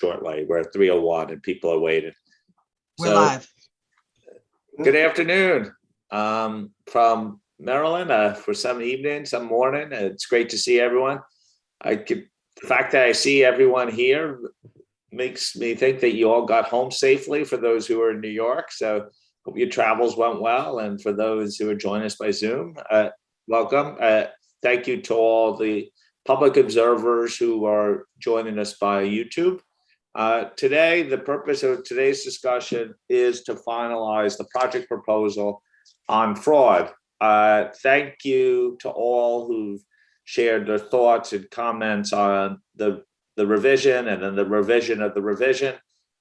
shortly. We're at 3:01 and people are waiting. We're live. Good afternoon from Maryland for some evening, some morning. It's great to see everyone. The fact that I see everyone here makes me think that you all got home safely for those who are in New York. So hope your travels went well. And for those who are joining us by Zoom, welcome. Thank you to all the public observers who are joining us by YouTube. Today, the purpose of today's discussion is to finalize the project proposal on fraud. Thank you to all who've shared their thoughts and comments on the revision and then the revision of the revision.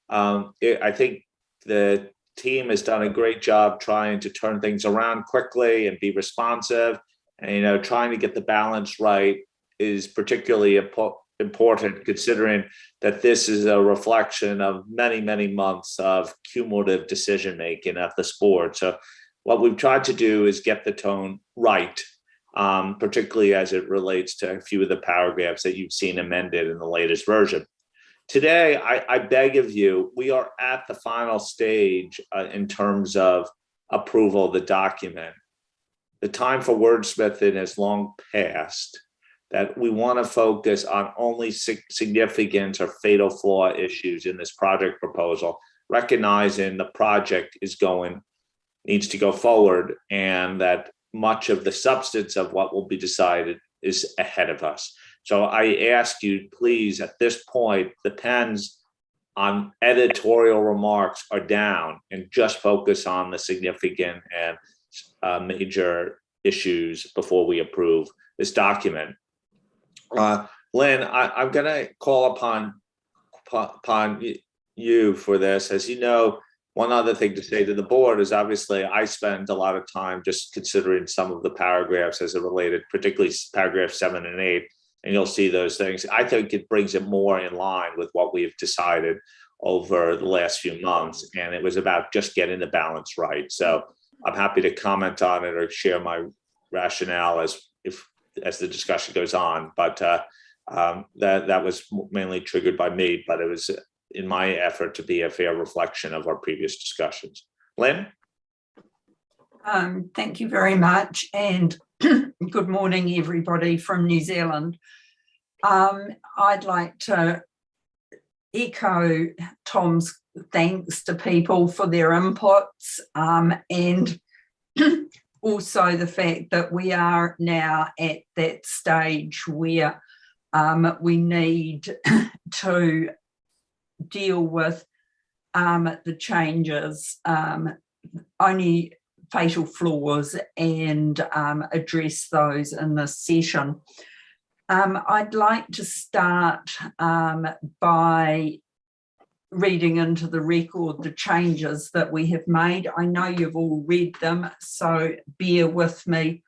I think the team has done a great job trying to turn things around quickly and be responsive. And, trying to get the balance right is particularly important considering that this is a reflection of many, many months of cumulative decision-making at this board. So what we've tried to do is get the tone right, particularly as it relates to a few of the paragraphs that you've seen amended in the latest version. Today, I beg of you, we are at the final stage in terms of approval of the document. The time for wordsmithing has long passed, that we want to focus on only significant or fatal flaw issues in this project proposal, recognizing the project needs to go forward and that much of the substance of what will be decided is ahead of us. So I ask you, please, at this point, the pens on editorial remarks are down and just focus on the significant and major issues before we approve this document. Lynn, I'm going to call upon you for this. As you know, one other thing to say to the board is obviously I spend a lot of time just considering some of the paragraphs as it related, particularly paragraph 7 and 8, and you'll see those things. I think it brings it more in line with what we've decided over the last few months, and it was about just getting the balance right. So I'm happy to comment on it or share my rationale as the discussion goes on, but that was mainly triggered by me, but it was in my effort to be a fair reflection of our previous discussions. Lynn? Thank you very much, and good morning, everybody from New Zealand. I'd like to echo Tom's thanks to people for their inputs, and also the fact that we are now at that stage where we need to deal with the changes, only fatal flaws, and address those in this session. I'd like to start by reading into the record the changes that we have made. I know you've all read them, so bear with me.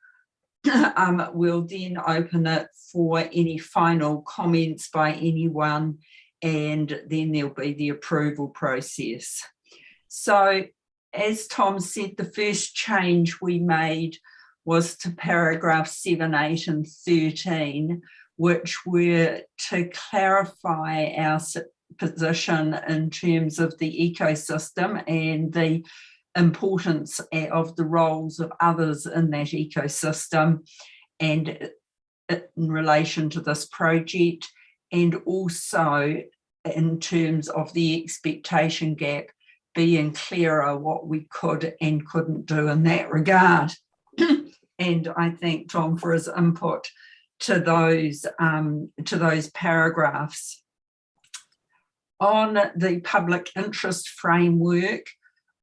We'll then open it for any final comments by anyone, and then there'll be the approval process. So, as Tom said, the first change we made was to paragraph 7, 8, and 13, which were to clarify our position in terms of the ecosystem and the importance of the roles of others in that ecosystem and in relation to this project, and also in terms of the expectation gap, being clearer what we could and couldn't do in that regard. And I thank Tom for his input to those paragraphs. On the public interest framework,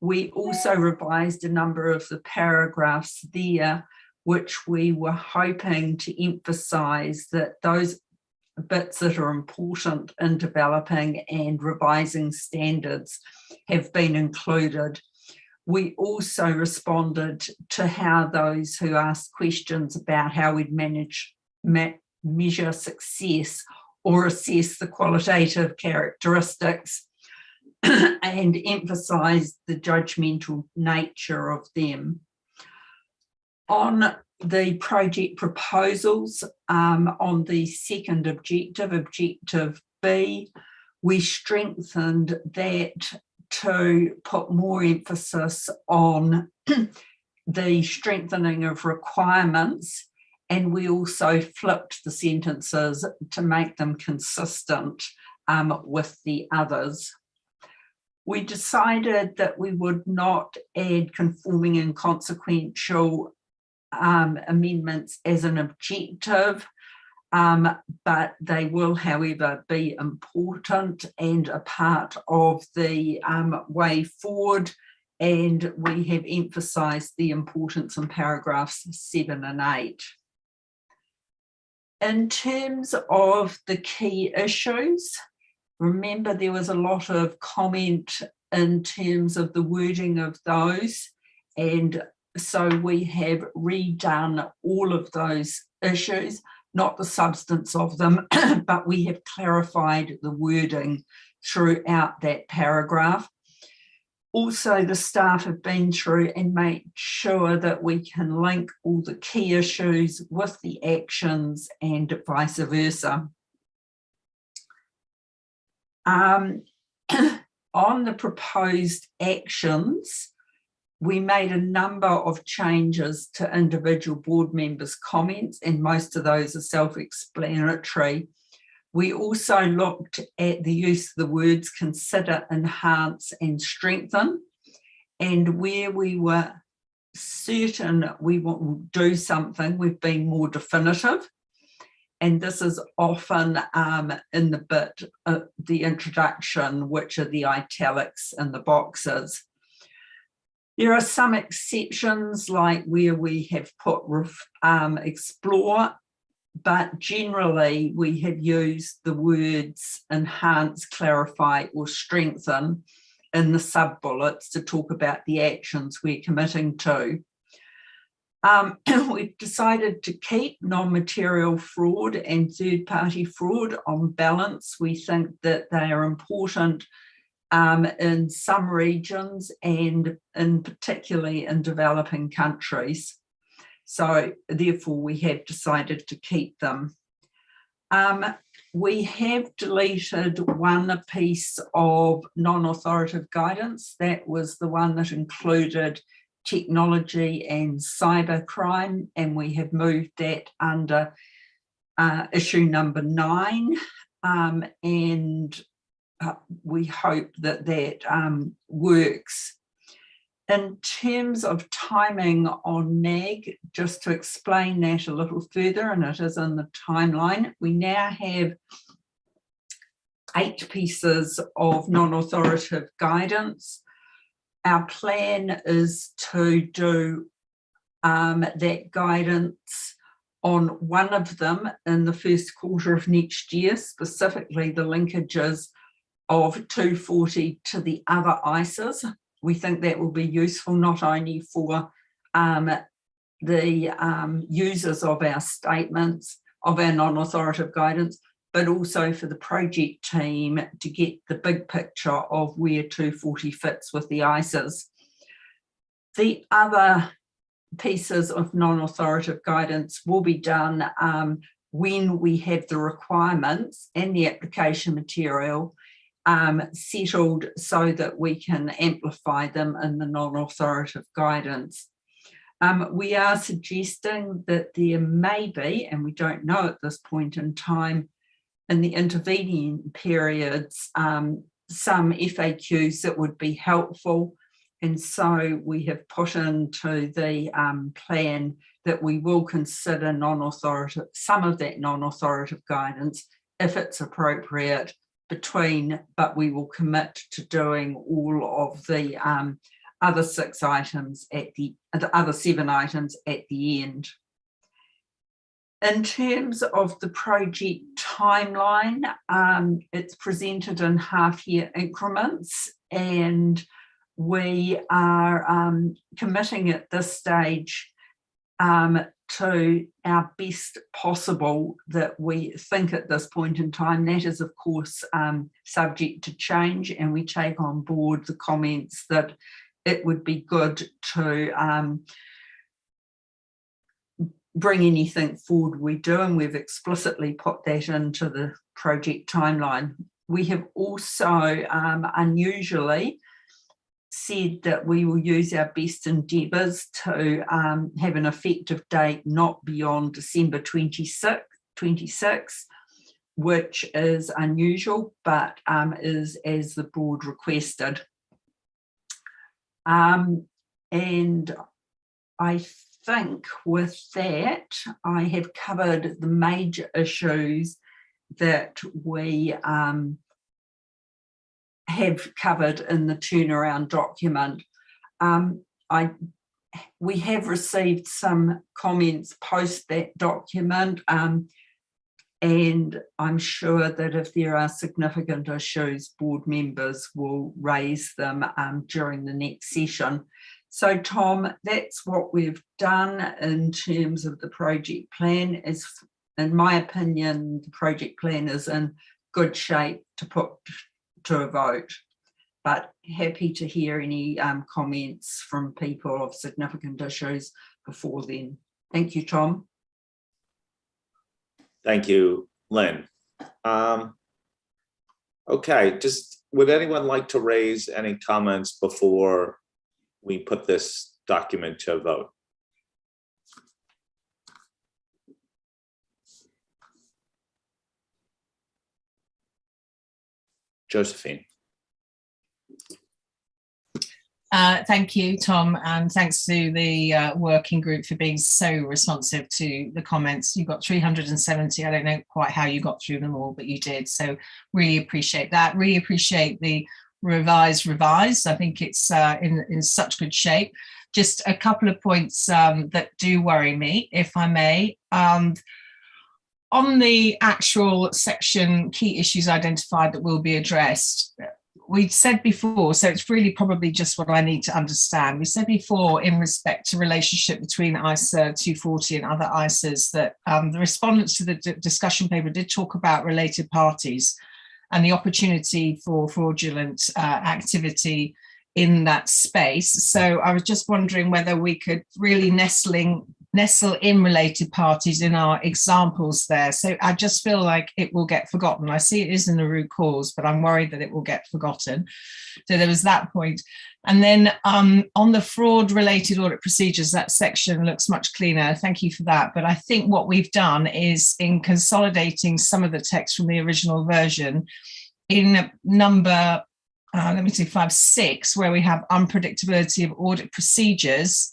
we also revised a number of the paragraphs there, which we were hoping to emphasise that those bits that are important in developing and revising standards have been included. We also responded to how those who asked questions about how we'd measure success or assess the qualitative characteristics and emphasised the judgmental nature of them. On the project proposals, on the second objective, objective B, We strengthened that to put more emphasis on the strengthening of requirements, and we also flipped the sentences to make them consistent with the others. We decided that we would not add conforming and consequential amendments as an objective, but they will, however, be important and a part of the way forward, and we have emphasised the importance in paragraphs 7 and 8. In terms of the key issues, remember there was a lot of comment in terms of the wording of those, and so we have redone all of those issues, not the substance of them, but we have clarified the wording throughout that paragraph. Also, the staff have been through and made sure that we can link all the key issues with the actions and vice versa. On the proposed actions, we made a number of changes to individual board members' comments, and most of those are self-explanatory. We also looked at the use of the words consider, enhance, and strengthen, and where we were certain we want to do something, we've been more definitive. And this is often in the bit, the introduction, which are the italics and the boxes. There are some exceptions, like where we have put explore, but generally we have used the words enhance, clarify, or strengthen in the sub-bullets to talk about the actions we're committing to. We've decided to keep non-material fraud and third-party fraud on balance. We think that they are important in some regions and particularly in developing countries. So therefore we have decided to keep them. We have deleted one piece of non-authoritative guidance. That was the one that included technology and cybercrime, and we have moved that under issue number 9, and we hope that that works. In terms of timing on NAG, just to explain that a little further, and it is in the timeline, we now have 8 pieces of non-authoritative guidance. Our plan is to do that guidance on one of them in the first quarter of next year, specifically the linkages of 240 to the other ISAs. We think that will be useful not only for the users of our statements, of our non-authoritative guidance, but also for the project team to get the big picture of where 240 fits with the ISAs. The other pieces of non-authoritative guidance will be done when we have the requirements and the application material settled so that we can amplify them in the non-authoritative guidance. We are suggesting that there may be, and we don't know at this point in time, in the intervening periods, some FAQs that would be helpful. And so we have put into the plan that we will consider non-authoritative, some of that non-authoritative guidance if it's appropriate but we will commit to doing all of the other 6 items the other 7 items at the end. In terms of the project timeline, it's presented in half-year increments, and we are committing at this stage to our best possible that we think at this point in time. That is, of course, subject to change, and we take on board the comments that it would be good to bring anything forward we do, and we've explicitly put that into the project timeline. we have also unusually said that we will use our best endeavours to have an effective date not beyond December 26, which is unusual, but is as the board requested. And I think with that, I have covered the major issues that we have covered in the turnaround document. We have received some comments post that document, and I'm sure that if there are significant issues, board members will raise them during the next session. So Tom, that's what we've done in terms of the project plan. In my opinion, the project plan is in good shape to put to a vote, but happy to hear any comments from people of significant issues before then. Thank you, Tom. Thank you, Lynn. Okay, just would anyone like to raise any comments before we put this document to a vote? Josephine. Thank you, Tom, and thanks to the working group for being so responsive to the comments. You got 370. I don't know quite how you got through them all, but you did. So really appreciate that. Really appreciate the revised. I think it's in such good shape. Just a couple of points that do worry me, if I may. On the actual section, key issues identified that will be addressed, we'd said before, so it's really probably just what I need to understand. We said before in respect to relationship between ISA 240 and other ISAs that the respondents to the discussion paper did talk about related parties and the opportunity for fraudulent activity in that space. So I was just wondering whether we could really nestle in related parties in our examples there. So I just feel like it will get forgotten. I see it is in the root cause, but I'm worried that it will get forgotten. So there was that point. And then on the fraud related audit procedures, that section looks much cleaner. Thank you for that. But I think what we've done is in consolidating some of the text from the original version in number, let me see, 5.6, where we have unpredictability of audit procedures.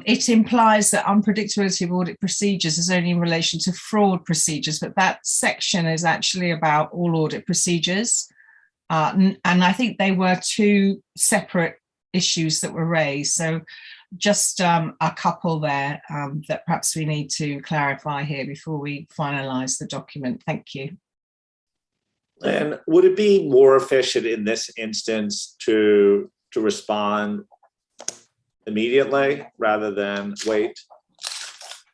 It implies that unpredictability of audit procedures is only in relation to fraud procedures, but that section is actually about all audit procedures. And I think they were two separate issues that were raised. So just a couple there that perhaps we need to clarify here before we finalise the document. Thank you. And would it be more efficient in this instance to respond immediately rather than wait?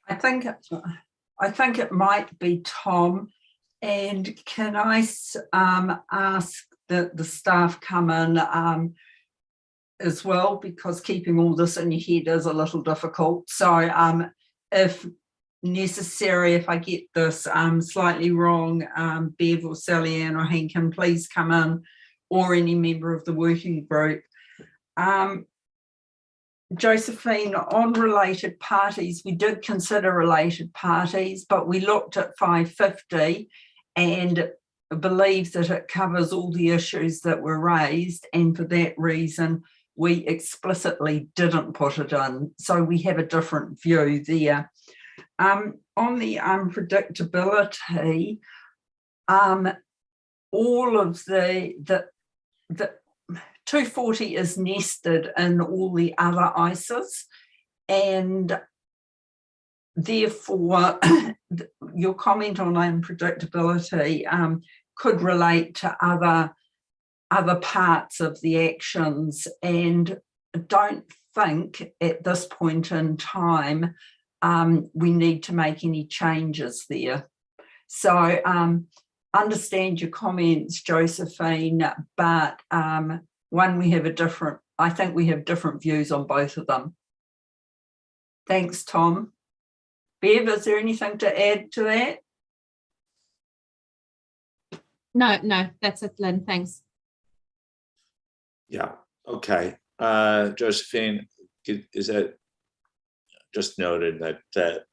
I think it might be, Tom. And can I ask that the staff come in as well, because keeping all this in your head is a little difficult. So if necessary, if I get this slightly wrong, Bev or Sally Ann or Hankin, please come in, or any member of the working group. Josephine, on related parties, we did consider related parties, but we looked at 550 and believe that it covers all the issues that were raised, and for that reason we explicitly didn't put it in. So we have a different view there. On the unpredictability, all of the 240 is nested in all the other ISAs, and therefore your comment on unpredictability could relate to other parts of the actions, and I don't think at this point in time we need to make any changes there. So understand your comments, Josephine, but I think we have different views on both of them. Thanks, Tom. Bev, is there anything to add to that? No, that's it, Lynn. Thanks. Yeah, okay. Josephine, is it just noted that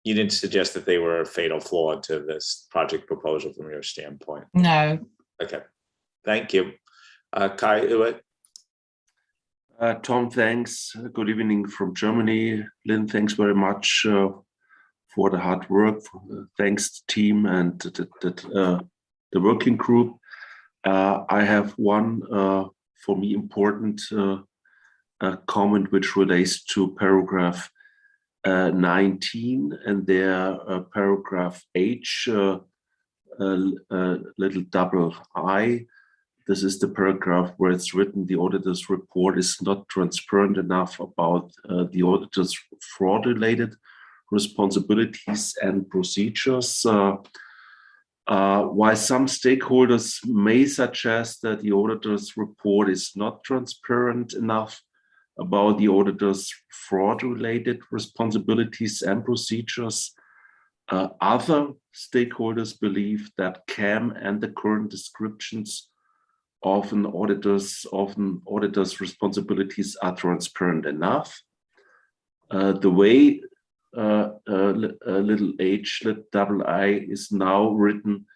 you didn't suggest that they were a fatal flaw to this project proposal from your standpoint? No. Okay, thank you. Kai Uwit. Tom, thanks. Good evening from Germany. Lynn, thanks very much for the hard work. Thanks, team, and the working group. I have one, for me, important comment which relates to paragraph 19 and their paragraph H, little double I. This is the paragraph where it's written the auditor's report is not transparent enough about the auditor's fraud-related responsibilities and procedures. While some stakeholders may suggest that the auditor's report is not transparent enough about the auditor's fraud-related responsibilities and procedures, other stakeholders believe that CAM and the current descriptions of an auditor's responsibilities are transparent enough. The way little h, double I is now written,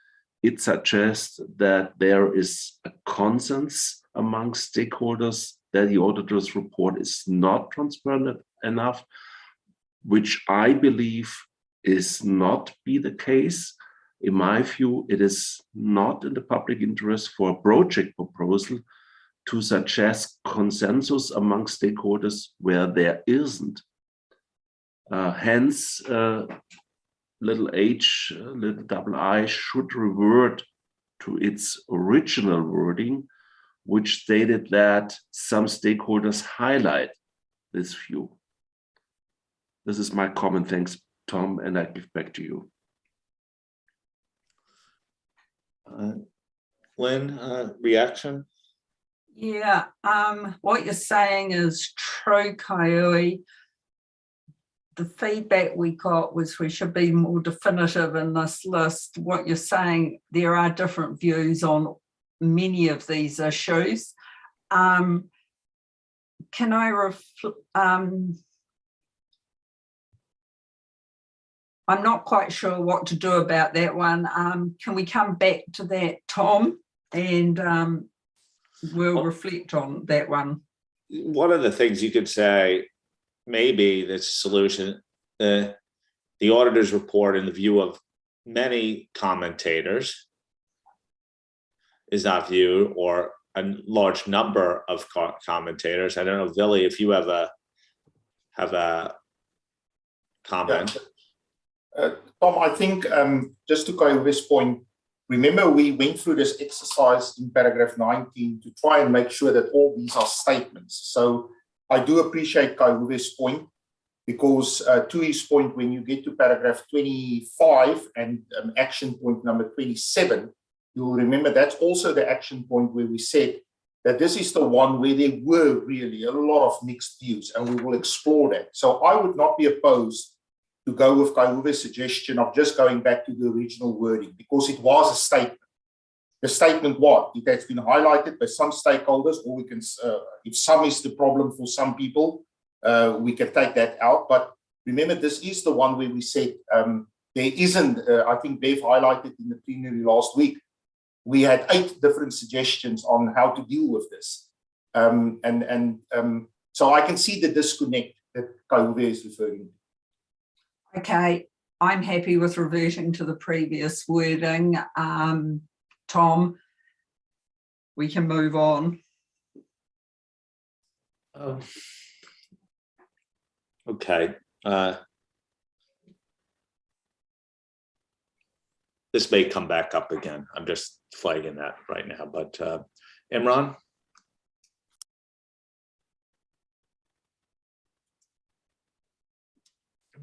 it suggests that there is a consensus among stakeholders that the auditor's report is not transparent enough, which I believe is not be the case. In my view, it is not in the public interest for a project proposal to suggest consensus among stakeholders where there isn't. Hence, little h, little double I should revert to its original wording, which stated that some stakeholders highlight this view. This is my comment. Thanks, Tom, and I give back to you. Lynn, reaction? Yeah, what you're saying is true, Kaiui. The feedback we got was we should be more definitive in this list. What you're saying, there are different views on many of these issues. Can I I'm not quite sure what to do about that one. Can we come back to that, Tom? And we'll reflect on that one. One of the things you could say, maybe that's a solution, the auditor's report in the view of many commentators is not viewed, or a large number of commentators. I don't know, Billy, if you have a comment. Yeah. Tom, I think just to go over this point, remember we went through this exercise in paragraph 19 to try and make sure that all these are statements. So I do appreciate Kaihuve's point, because to his point, when you get to paragraph 25 and action point number 27, you'll remember that's also the action point where we said that this is the one where there were really a lot of mixed views, and we will explore that. So I would not be opposed to go with Kaihuve's suggestion of just going back to the original wording, because it was a statement. The statement what? It has been highlighted by some stakeholders, or we can, if some is the problem for some people, we can take that out. But remember, this is the one where we said there isn't, I think Bev highlighted in the plenary last week, we had 8 different suggestions on how to deal with this. So I can see the disconnect that Kaihuve is referring to. Okay, I'm happy with reverting to the previous wording. Tom, we can move on. Okay. This may come back up again. I'm just flagging that right now, but Imran?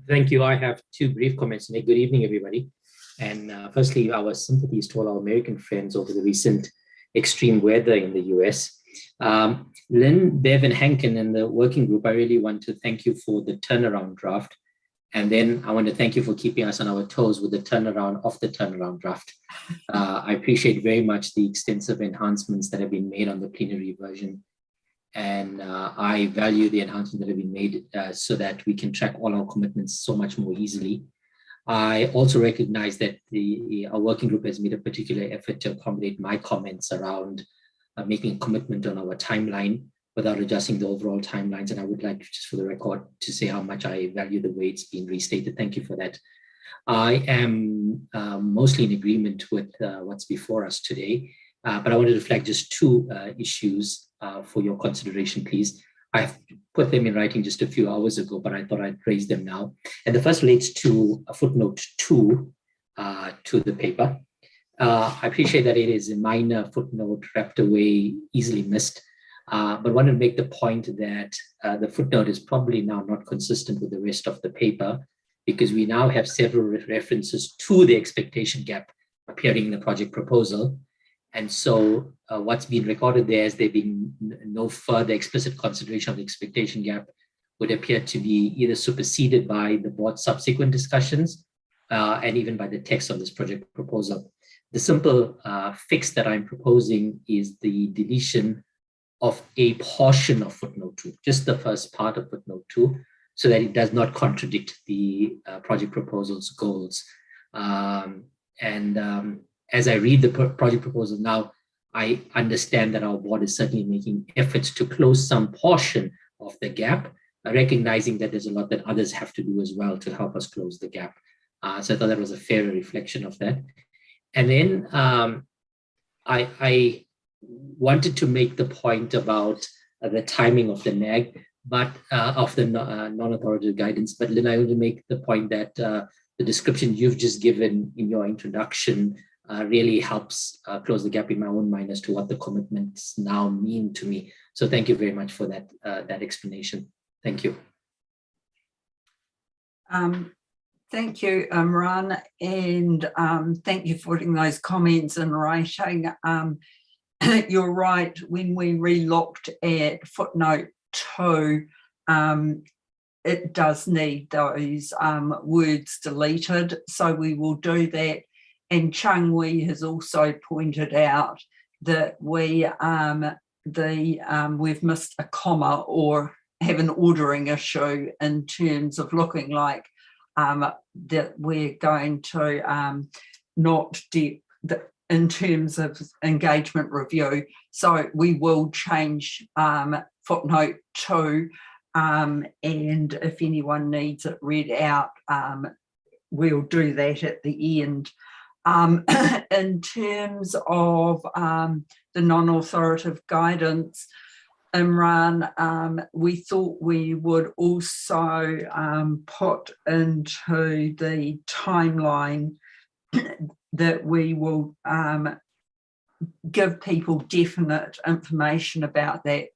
Thank you. I have 2 brief comments to make. Good evening, everybody. And firstly, our sympathies to all our American friends over the recent extreme weather in the US. Lynn, Bev, and Hankin and the working group, I really want to thank you for the turnaround draft. And then I want to thank you for keeping us on our toes with the turnaround of the turnaround draft. I appreciate very much the extensive enhancements that have been made on the plenary version. And I value the enhancements that have been made so that we can track all our commitments so much more easily. I also recognize that our working group has made a particular effort to accommodate my comments around making a commitment on our timeline without adjusting the overall timelines. And I would like, just for the record, to say how much I value the way it's been restated. Thank you for that. I am mostly in agreement with what's before us today, but I wanted to flag just two issues for your consideration, please. I've put them in writing just a few hours ago, but I thought I'd raise them now. And the first relates to footnote 2 to the paper. I appreciate that it is a minor footnote wrapped away, easily missed, but want to make the point that the footnote is probably now not consistent with the rest of the paper, because we now have several references to the expectation gap appearing in the project proposal. And so what's been recorded there is there being no further explicit consideration of the expectation gap would appear to be either superseded by the board's subsequent discussions and even by the text of this project proposal. The simple fix that I'm proposing is the deletion of a portion of footnote 2, just the first part of footnote 2, so that it does not contradict the project proposal's goals. As I read the project proposal now, I understand that our board is certainly making efforts to close some portion of the gap, recognizing that there's a lot that others have to do as well to help us close the gap. So I thought that was a fair reflection of that. And then I wanted to make the point about the timing of the NAG, but of the non-authoritative guidance. But Lynn, I want to make the point that the description you've just given in your introduction really helps close the gap in my own mind as to what the commitments now mean to me. So thank you very much for that explanation. Thank you. Thank you, Imran, and thank you for putting those comments in writing. You're right, when we re-looked at footnote 2, it does need those words deleted, so we will do that. And Chung Wee has also pointed out that we've missed a comma or have an ordering issue in terms of looking like that we're going to not do in terms of engagement review. So we will change footnote 2, and if anyone needs it read out, we'll do that at the end. In terms of the non-authoritative guidance, Imran, we thought we would also put into the timeline that we will give people definite information about that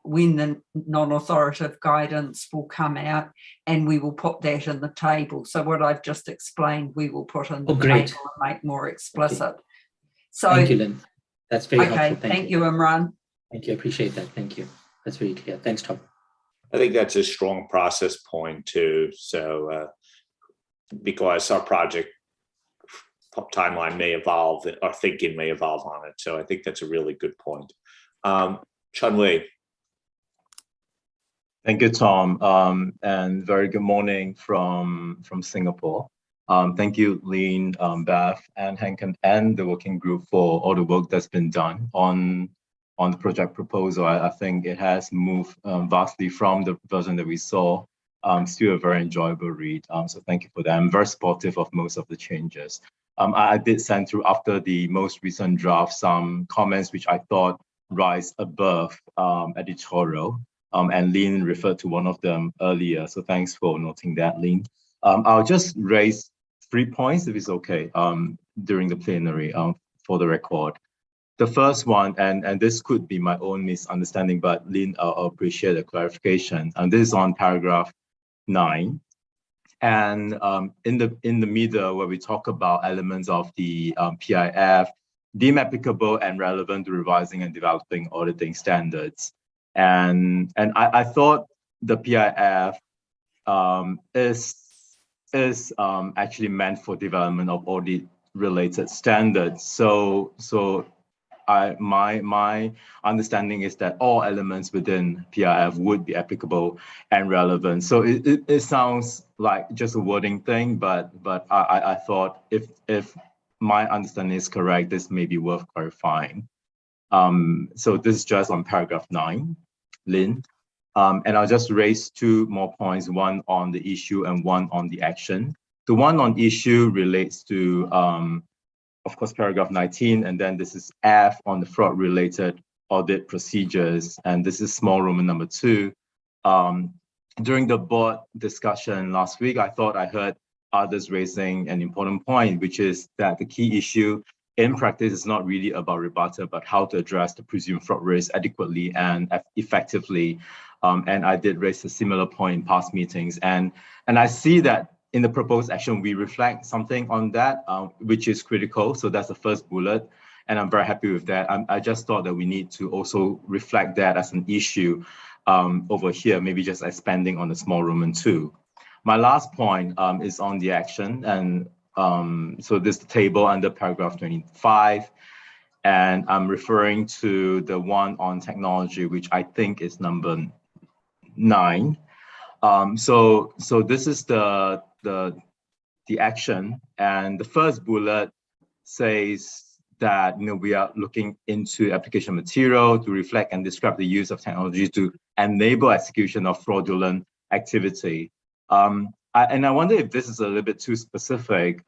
when the non-authoritative guidance will come out, and we will put that in the table. So what I've just explained, we will put in the table and make more explicit. Okay. So thank you, Lynn. That's very helpful. Thank you, Imran. Thank you. I appreciate that. Thank you. That's very clear. Thanks, Tom. I think that's a strong process point too. So because our project timeline may evolve, our thinking may evolve on it. So I think that's a really good point. Chun Wei. Thank you, Tom, and very good morning from Singapore. Thank you, Lynn, Beth, and Hank, and the working group for all the work that's been done on the project proposal. I think it has moved vastly from the version that we saw. Still a very enjoyable read. So thank you for that. I'm very supportive of most of the changes. I did send through after the most recent draft some comments which I thought rise above editorial, and Lynn referred to one of them earlier. So thanks for noting that, Lynn. I'll just raise 3 points, if it's okay, during the plenary for the record. The first one, and this could be my own misunderstanding, but Lynn, I'll appreciate the clarification. And this is on paragraph 9. And in the middle, where we talk about elements of the PIF, deemed applicable and relevant to revising and developing auditing standards. And I thought the PIF is is actually meant for development of audit related standards. So my understanding is that all elements within PRF would be applicable and relevant. So it sounds like just a wording thing, but I thought if my understanding is correct, this may be worth clarifying. So this is just on paragraph 9, Lynn. And I'll just raise 2 more points, one on the issue and one on the action. The one on issue relates to, of course, paragraph 19, and then this is F on the fraud-related audit procedures, and this is small Roman number 2. During the board discussion last week, I thought I heard others raising an important point, which is that the key issue in practice is not really about rebuttal, but how to address the presumed fraud risk adequately and effectively. And I did raise a similar point in past meetings. And I see that in the proposed action, we reflect something on that, which is critical. So that's the first bullet. And I'm very happy with that. I just thought that we need to also reflect that as an issue over here, maybe just expanding on the small Roman 2. My last point is on the action. And so this is the table under paragraph 25. And I'm referring to the one on technology, which I think is number 9. So this is the action, and the first bullet says that we are looking into application material to reflect and describe the use of technology to enable execution of fraudulent activity. And I wonder if this is a little bit too specific.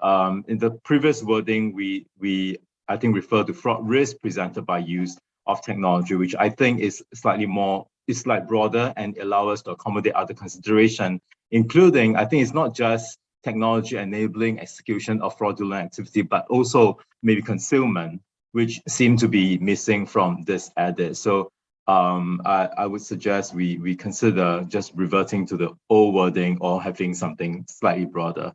In the previous wording, we I think refer to fraud risk presented by use of technology, which I think is slightly broader and allow us to accommodate other consideration, including, I think it's not just technology enabling execution of fraudulent activity, but also maybe concealment, which seem to be missing from this edit. So I would suggest we consider just reverting to the old wording or having something slightly broader.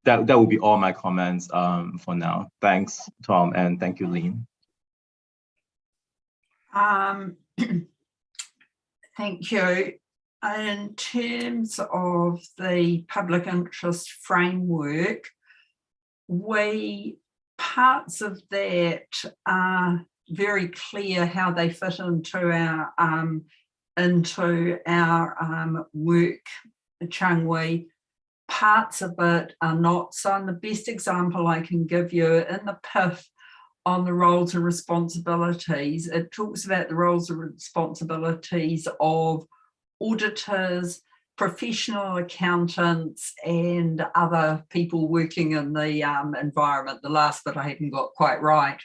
That would be all my comments for now. Thanks, Tom, and thank you, Lynn. Thank you. In terms of the public interest framework, parts of that are very clear how they fit into our work, Chung-Wee. Parts of it are not. So in the best example I can give you, in the PIF on the roles and responsibilities, it talks about the roles and responsibilities of auditors, professional accountants, and other people working in the environment. The last bit I haven't got quite right.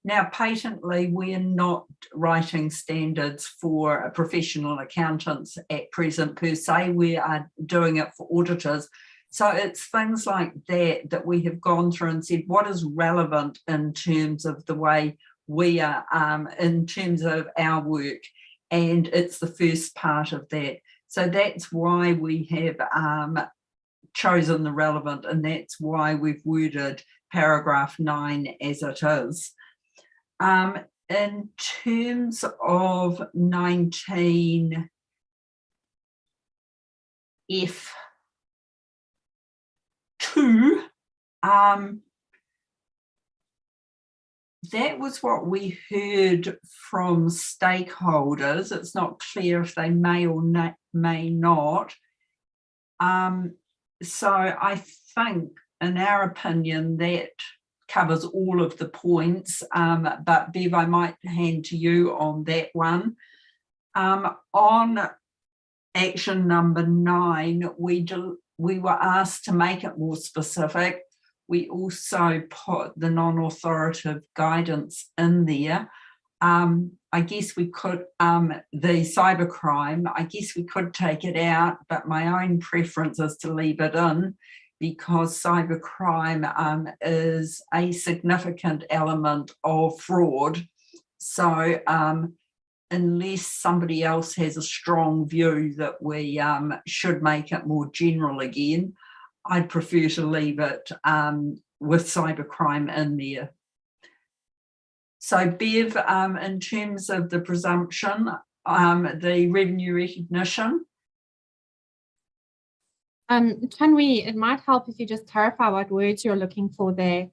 Now, patently, we're not writing standards for professional accountants at present per se. We are doing it for auditors. So it's things like that we have gone through and said, what is relevant in terms of the way we are, in terms of our work? And it's the first part of that. So that's why we have chosen the relevant, and that's why we've worded paragraph 9 as it is. In terms of 19F, that was what we heard from stakeholders. It's not clear if they may or may not. So I think, in our opinion, that covers all of the points. But Bev, I might hand to you on that one. On action number 9, we were asked to make it more specific. We also put the non-authoritative guidance in there. I guess we could, the cybercrime, I guess we could take it out, but my own preference is to leave it in, because cybercrime is a significant element of fraud. So unless somebody else has a strong view that we should make it more general again, I'd prefer to leave it with cybercrime in there. So Bev, in terms of the presumption, the revenue recognition. It might help if you just clarify what words you're looking for there.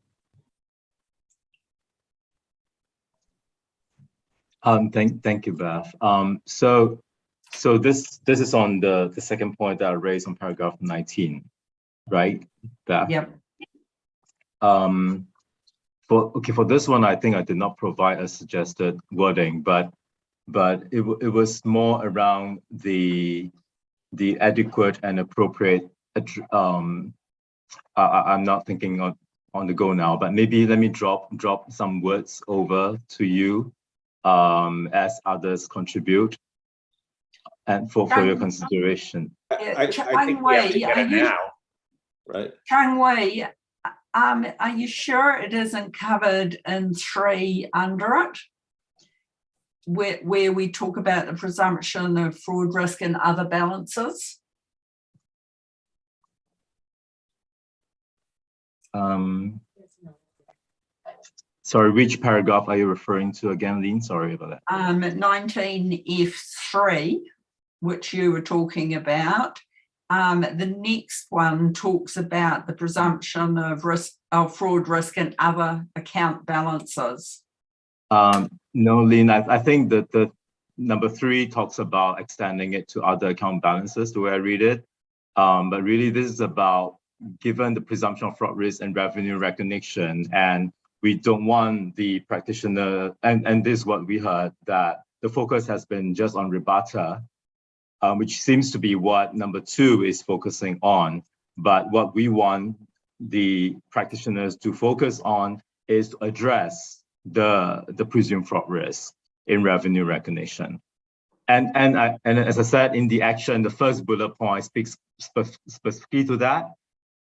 Thank you, Beth. So this is on the second point that I raised on paragraph 19, right, Beth? Yep. For this one, I think I did not provide a suggested wording, but it was more around the adequate and appropriate. I'm not thinking on the go now, but maybe let me drop some words over to you as others contribute and for your consideration. I think we have to get it now, right? Chang Wei, are you sure it isn't covered in 3 under it? Where we talk about the presumption of fraud risk and other balances? Sorry, which paragraph are you referring to again, Lynn? Sorry about that. 19F3, which you were talking about. The next one talks about the presumption of risk of fraud risk and other account balances. No, Lynn, I think that the number 3 talks about extending it to other account balances, the way I read it. But really, this is about given the presumption of fraud risk and revenue recognition, and we don't want the practitioner, and this is what we heard, that the focus has been just on rebuttal, which seems to be what number 2 is focusing on. But what we want the practitioners to focus on is to address the presumed fraud risk in revenue recognition. And as I said, in the action, the first bullet point speaks specifically to that.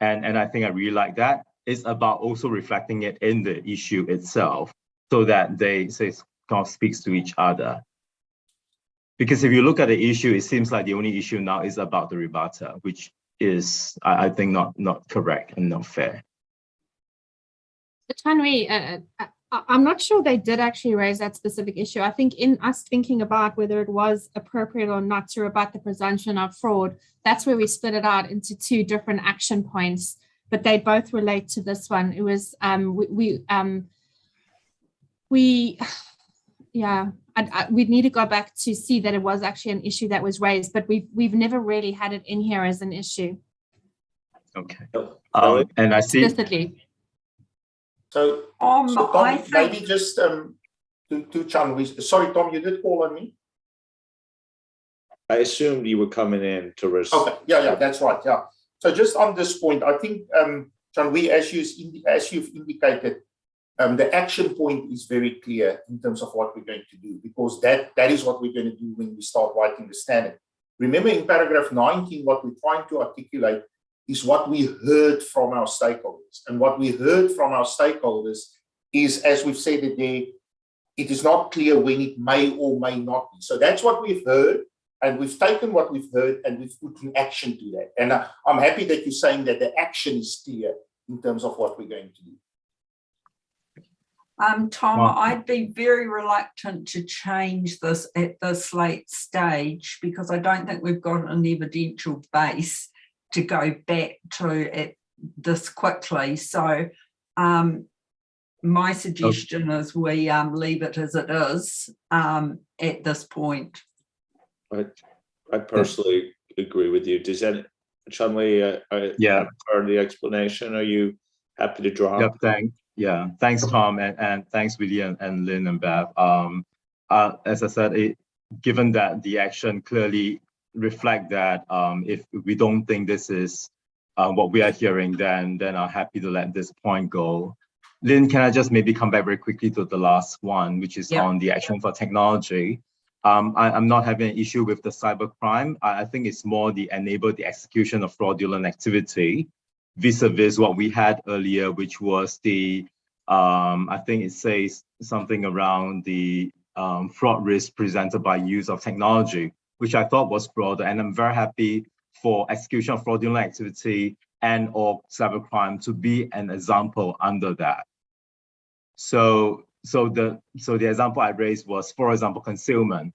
And I think I really like that. It's about also reflecting it in the issue itself so that they kind of speaks to each other. Because if you look at the issue, it seems like the only issue now is about the rebuttal, which is, I think, not correct and not fair. Chanwei, I'm not sure they did actually raise that specific issue. I think in us thinking about whether it was appropriate or not to rebut the presumption of fraud, that's where we split it out into 2 different action points, but they both relate to this one. It was, we'd need to go back to see that it was actually an issue that was raised, but we've never really had it in here as an issue. Okay. And I see. Explicitly. So I Tom, think maybe just to Chan, sorry, Tom, you did call on me? I assumed you were coming in to respond. Okay, yeah, that's right, yeah. So just on this point, I think, Chan, as you've indicated, the action point is very clear in terms of what we're going to do, because that is what we're going to do when we start writing the standard. Remember in paragraph 19, what we're trying to articulate is what we heard from our stakeholders. And what we heard from our stakeholders is, as we've said today, it is not clear when it may or may not be. So that's what we've heard, and we've taken what we've heard and we've put in action to that. And I'm happy that you're saying that the action is clear in terms of what we're going to do. Tom, I'd be very reluctant to change this at this late stage because I don't think we've got an evidential base to go back to it this quickly. So my suggestion is we leave it as it is at this point. I personally agree with you. Does that, Chun-Li, for the explanation, are you happy to draw? Yep, thanks, Tom, and thanks, William and Lynn and Bev. As I said, given that the action clearly reflect that if we don't think this is what we are hearing, then I'm happy to let this point go. Lynn, can I just maybe come back very quickly to the last one, which is on the action for technology. I'm not having an issue with the cybercrime. I think it's more the enable the execution of fraudulent activity vis-a-vis what we had earlier, which was the, I think it says something around the fraud risk presented by use of technology, which I thought was broader. And I'm very happy for execution of fraudulent activity and or cybercrime to be an example under that. So the example I raised was, for example, concealment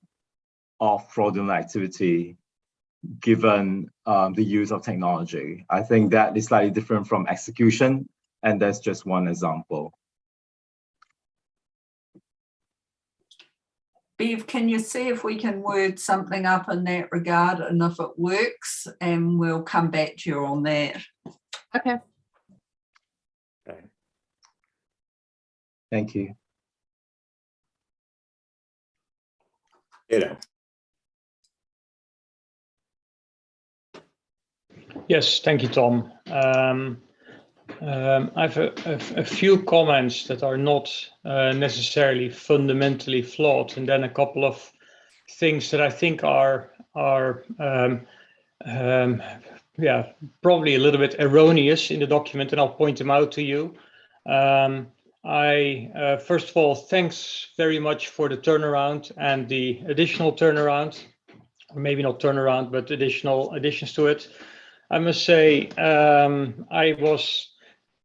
of fraudulent activity given the use of technology. I think that is slightly different from execution, and that's just one example. Bev, can you see if we can word something up in that regard, and if it works, and we'll come back to you on that. Okay. Okay. Thank you. Yes, thank you, Tom. I have a few comments that are not necessarily fundamentally flawed, and then a couple of things that I think are yeah, probably a little bit erroneous in the document, and I'll point them out to you. First of all, thanks very much for the turnaround and the additional turnaround, or maybe not turnaround, but additional additions to it. I must say, I was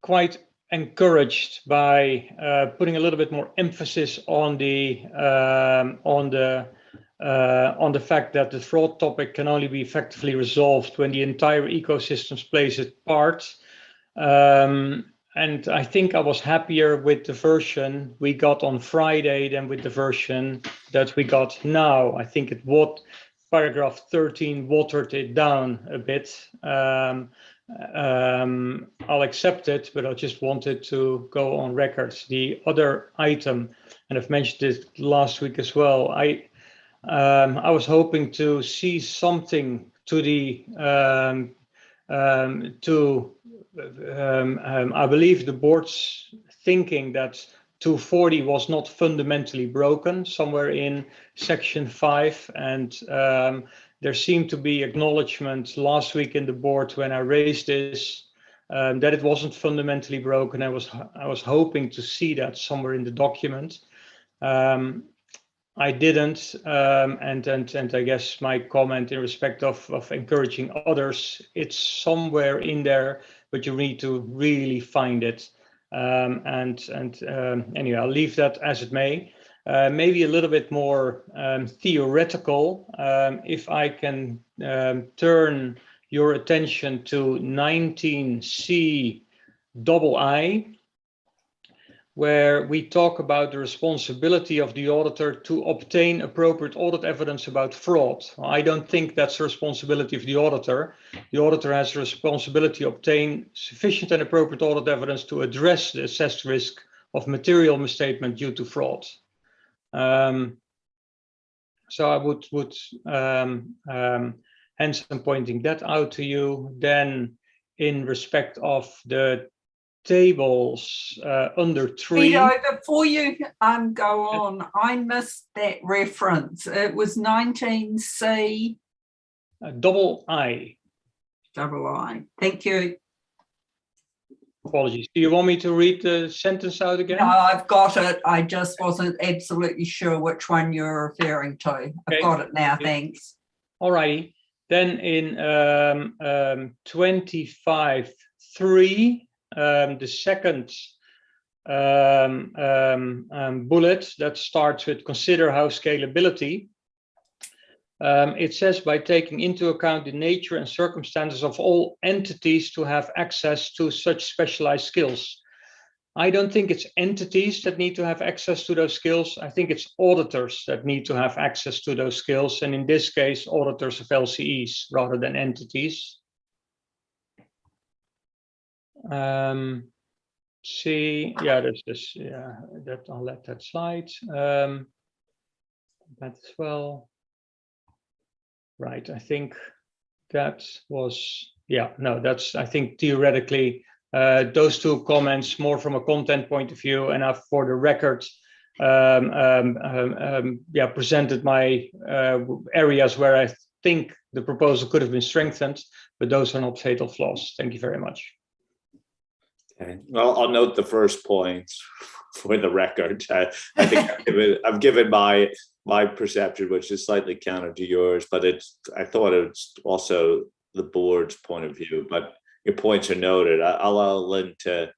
quite encouraged by putting a little bit more emphasis on the fact that the fraud topic can only be effectively resolved when the entire ecosystem plays its part. And I think I was happier with the version we got on Friday than with the version that we got now. I think paragraph 13 watered it down a bit. I'll accept it, but I just wanted to go on record. The other item, and I've mentioned it last week as well, I was hoping to see something to the I believe the board's thinking that 240 was not fundamentally broken somewhere in section 5, and there seemed to be acknowledgement last week in the board when I raised this that it wasn't fundamentally broken. I was hoping to see that somewhere in the document. I didn't, and I guess my comment in respect of encouraging others, it's somewhere in there, but you need to really find it. Anyway, I'll leave that as it may. Maybe a little bit more theoretical, if I can turn your attention to 19C II, where we talk about the responsibility of the auditor to obtain appropriate audit evidence about fraud. I don't think that's the responsibility of the auditor. The auditor has the responsibility to obtain sufficient and appropriate audit evidence to address the assessed risk of material misstatement due to fraud. So I would hence I'm pointing that out to you. Then in respect of the tables under 3. Peter, before you go on, I missed that reference. It was 19C II. Thank you. Apologies. Do you want me to read the sentence out again? No, I've got it. I just wasn't absolutely sure which one you're referring to. Okay. I've got it now. Thanks. All righty. Then in 25.3, the second bullet that starts with consider how scalability. It says by taking into account the nature and circumstances of all entities to have access to such specialized skills. I don't think it's entities that need to have access to those skills. I think it's auditors that need to have access to those skills. And in this case, auditors of LCEs rather than entities. See, yeah, there's this, yeah, that I'll let that slide. That as well. Right, I think that was, yeah, no, that's, I think theoretically, those two comments more from a content point of view, and I've for the record, yeah, presented my areas where I think the proposal could have been strengthened, but those are not fatal flaws. Thank you very much. Okay. Well, I'll note the first point for the record. I think I've given my perception, which is slightly counter to yours, but I thought it's also the board's point of view. But your points are noted. I'll allow Lynn to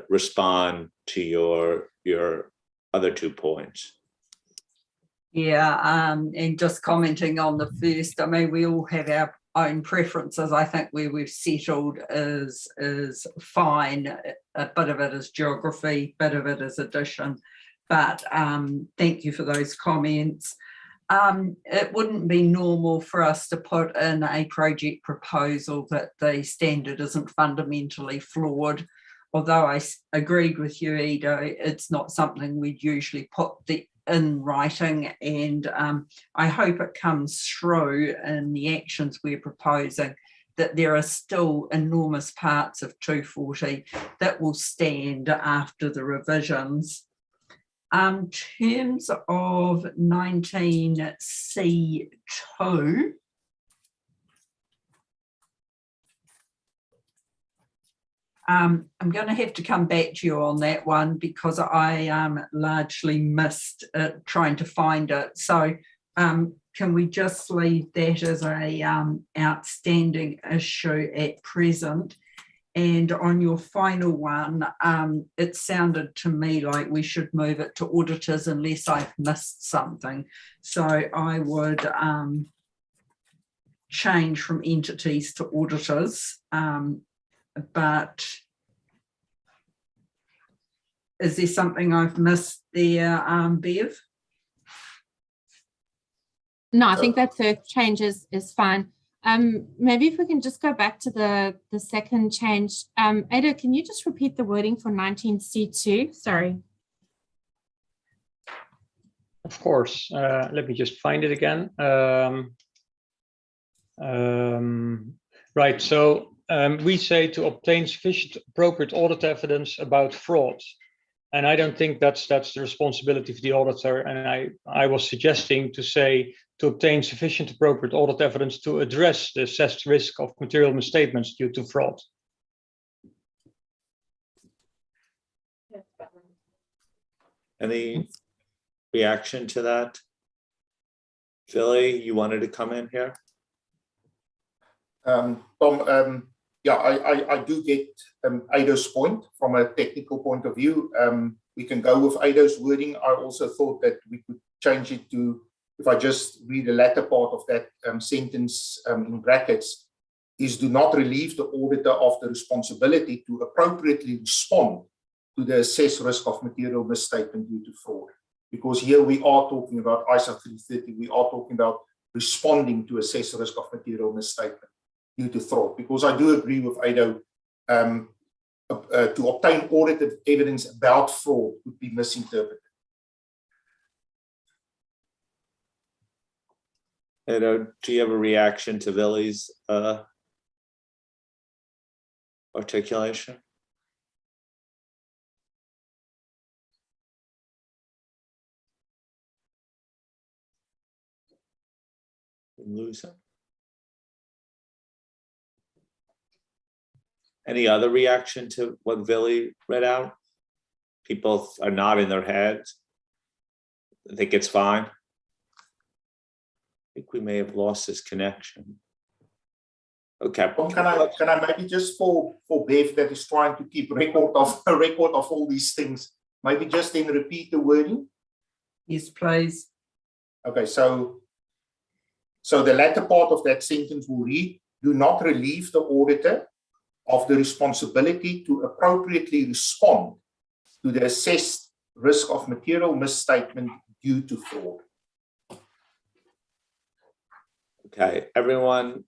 respond to your other 2 points. Yeah, and just commenting on the first, I mean, we all have our own preferences. I think where we've settled is fine. A bit of it is geography, a bit of it is addition. But thank you for those comments. It wouldn't be normal for us to put in a project proposal that the standard isn't fundamentally flawed. Although I agreed with you, Edo, it's not something we'd usually put in writing, and I hope it comes through in the actions we're proposing that there are still enormous parts of 240 that will stand after the revisions. In terms of 19C2, I'm going to have to come back to you on that one because I largely missed trying to find it. So can we just leave that as a outstanding issue at present? And on your final one, it sounded to me like we should move it to auditors unless I've missed something. So I would change from entities to auditors. But is there something I've missed there, Bev? No, I think that third change is fine. Maybe if we can just go back to the second change. Ada, can you just repeat the wording for 19C2? Sorry. Of course. Let me just find it again. Right. So we say to obtain sufficient appropriate audit evidence about fraud. And I don't think that's the responsibility of the auditor. And I was suggesting to say to obtain sufficient appropriate audit evidence to address the assessed risk of material misstatements due to fraud. Any reaction to that? Philly, you wanted to come in here? Tom, yeah, I do get Ado's point from a technical point of view. We can go with Ado's wording. I also thought that we could change it to, if I just read the latter part of that sentence in brackets, is do not relieve the auditor of the responsibility to appropriately respond to the assessed risk of material misstatement due to fraud. Because here we are talking about ISO 330, we are talking about responding to assessed risk of material misstatement due to fraud. Because I do agree with Ado, to obtain audited evidence about fraud would be misinterpreted. Ado, do you have a reaction to Billy's articulation? Lose him. Any other reaction to what Billy read out? People are nodding their heads. I think it's fine. I think we may have lost his connection. Okay. Well, can I maybe just for Bev that is trying to keep a record of all these things, maybe just then repeat the wording? Yes, please. Okay, so the latter part of that sentence will read, do not relieve the auditor of the responsibility to appropriately respond to the assessed risk of material misstatement due to fraud. Okay, everyone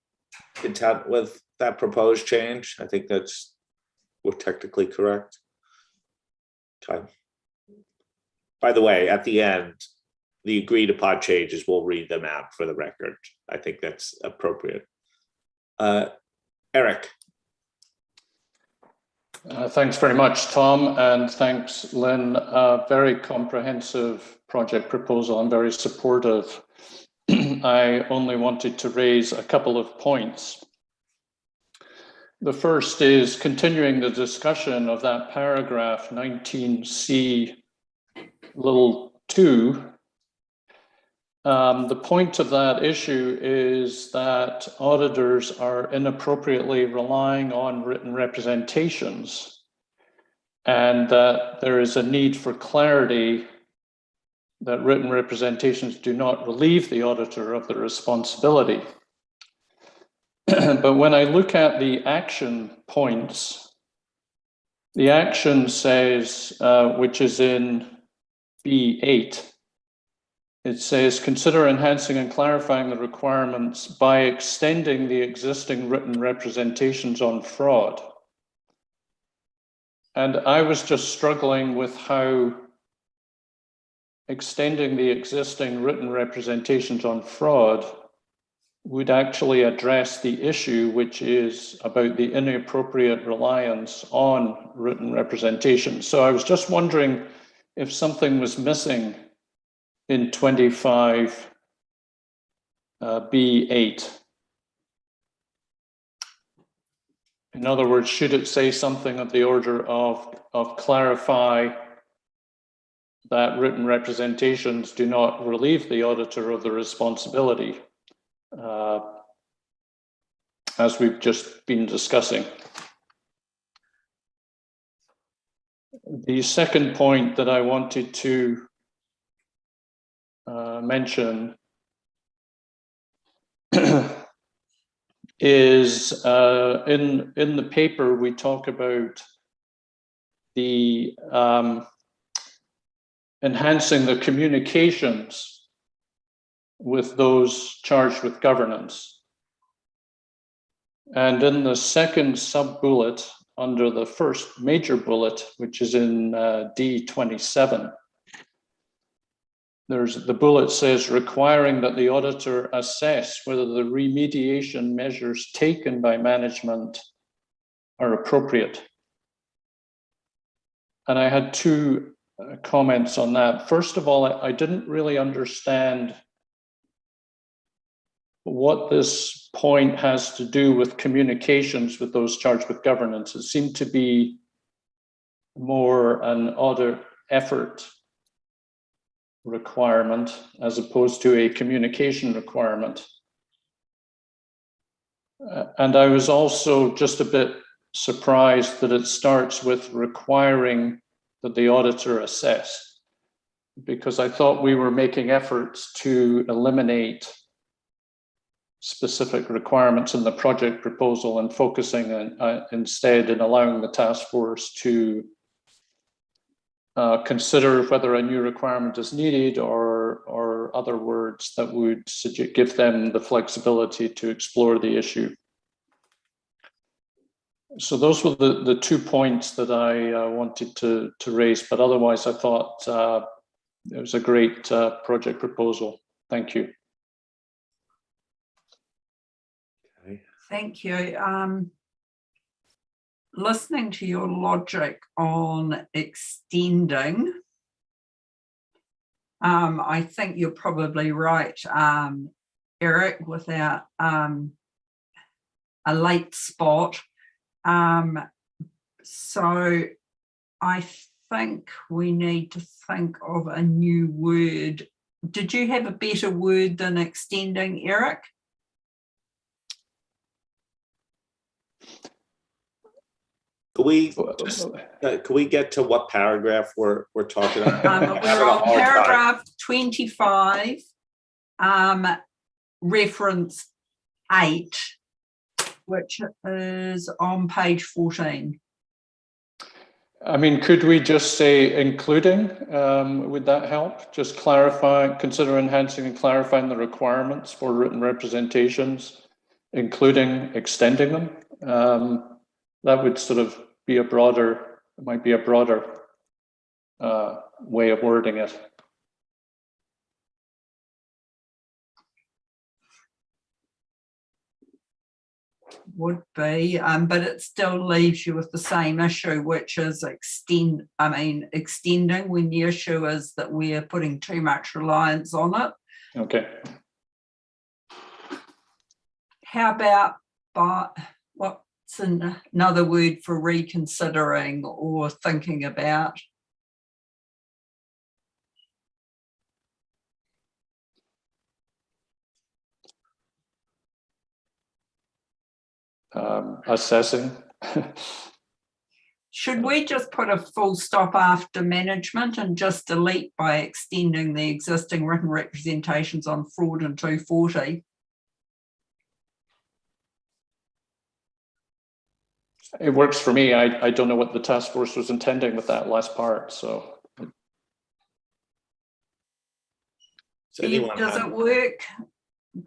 content with that proposed change? I think we're technically correct. Okay. By the way, at the end, the agreed upon changes, we'll read them out for the record. I think that's appropriate. Eric. Thanks very much, Tom, and thanks, Lynn. Very comprehensive project proposal. I'm very supportive. I only wanted to raise a couple of points. The first is continuing the discussion of that paragraph 19C little 2. The point of that issue is that auditors are inappropriately relying on written representations, and that there is a need for clarity that written representations do not relieve the auditor of the responsibility. But when I look at the action points, the action says, which is in B8, it says, consider enhancing and clarifying the requirements by extending the existing written representations on fraud. And I was just struggling with how extending the existing written representations on fraud would actually address the issue, which is about the inappropriate reliance on written representation. So I was just wondering if something was missing in 25 B8. In other words, should it say something of the order of clarify that written representations do not relieve the auditor of the responsibility, as we've just been discussing. The second point that I wanted to mention is in the paper we talk about the enhancing the communications with those charged with governance. And in the second sub-bullet under the first major bullet, which is in D27, the bullet says requiring that the auditor assess whether the remediation measures taken by management are appropriate. And I had two comments on that. First of all, I didn't really understand what this point has to do with communications with those charged with governance. It seemed to be more an audit effort requirement as opposed to a communication requirement. And I was also just a bit surprised that it starts with requiring that the auditor assess, because I thought we were making efforts to eliminate specific requirements in the project proposal and focusing on, instead in allowing the task force to consider whether a new requirement is needed, or other words that would give them the flexibility to explore the issue. So those were the 2 points that I wanted to raise, but otherwise I thought it was a great project proposal. Thank you. Okay. Thank you. Listening to your logic on extending, I think you're probably right, Eric, without a late spot. So I think we need to think of a new word. Did you have a better word than extending, Eric? Could we get to what paragraph we're talking about? We're on paragraph 25, reference 8, which is on page 14. I mean, could we just say including? Would that help? Just clarify, consider enhancing and clarifying the requirements for written representations, including extending them. That would sort of be a broader, it might be a broader way of wording it. Would be, but it still leaves you with the same issue, which is extending when the issue is that we're putting too much reliance on it. Okay. How about what's another word for reconsidering or thinking about? Assessing. Should we just put a full stop after management and just delete by extending the existing written representations on fraud in 240? It works for me. I don't know what the task force was intending with that last part, so. Does it work?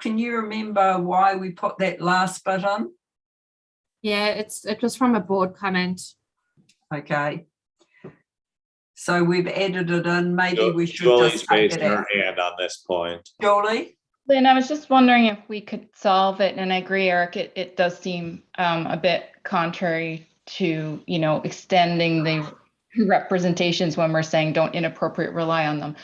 Can you remember why we put that last bit in? Yeah, it was from a board comment. Okay. So we've added it in. Maybe we should Julie's just take raising it her out. hand on this point. Julie? Lynn, I was just wondering if we could solve it, and I agree, Eric, it does seem a bit contrary to, you know, extending the representations when we're saying don't inappropriate rely on them.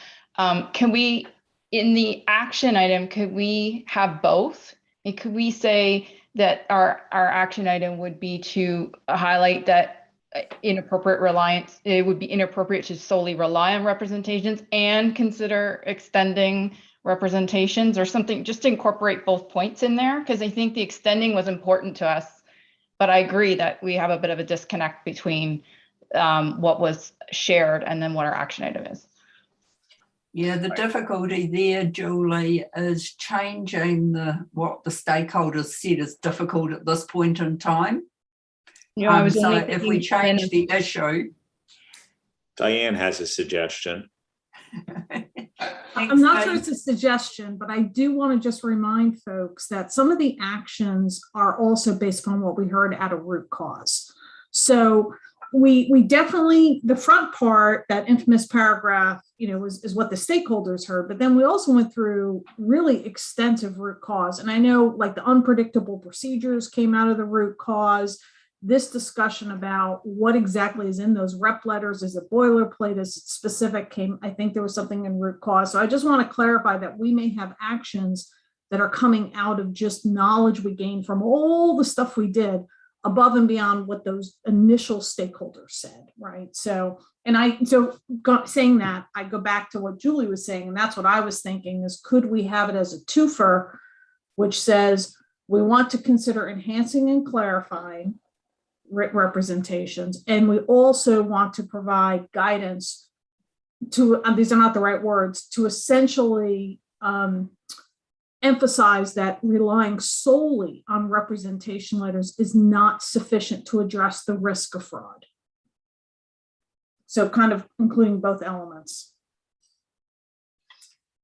Can we, in the action item, could we have both? And could we say that our action item would be to highlight that inappropriate reliance, it would be inappropriate to solely rely on representations and consider extending representations or something, just to incorporate both points in there? Because I think the extending was important to us, but I agree that we have a bit of a disconnect between what was shared and then what our action item is. Yeah, the difficulty there, Julie, is changing what the stakeholders said is difficult at this point in time. Yeah, I was so only if we change the issue. Diane has a suggestion. I'm not sure it's a suggestion, but I do want to just remind folks that some of the actions are also based on what we heard at a root cause. So we definitely, the front part, that infamous paragraph, you know, is what the stakeholders heard, but then we also went through really extensive root cause. And I know like the unpredictable procedures came out of the root cause. This discussion about what exactly is in those rep letters, is it boilerplate, is it specific, came, I think there was something in root cause. So I just want to clarify that we may have actions that are coming out of just knowledge we gained from all the stuff we did above and beyond what those initial stakeholders said, right? So, saying that, I go back to what Julie was saying, and that's what I was thinking is, could we have it as a twofer, which says we want to consider enhancing and clarifying representations, and we also want to provide guidance to, these are not the right words, to essentially emphasize that relying solely on representation letters is not sufficient to address the risk of fraud. So kind of including both elements.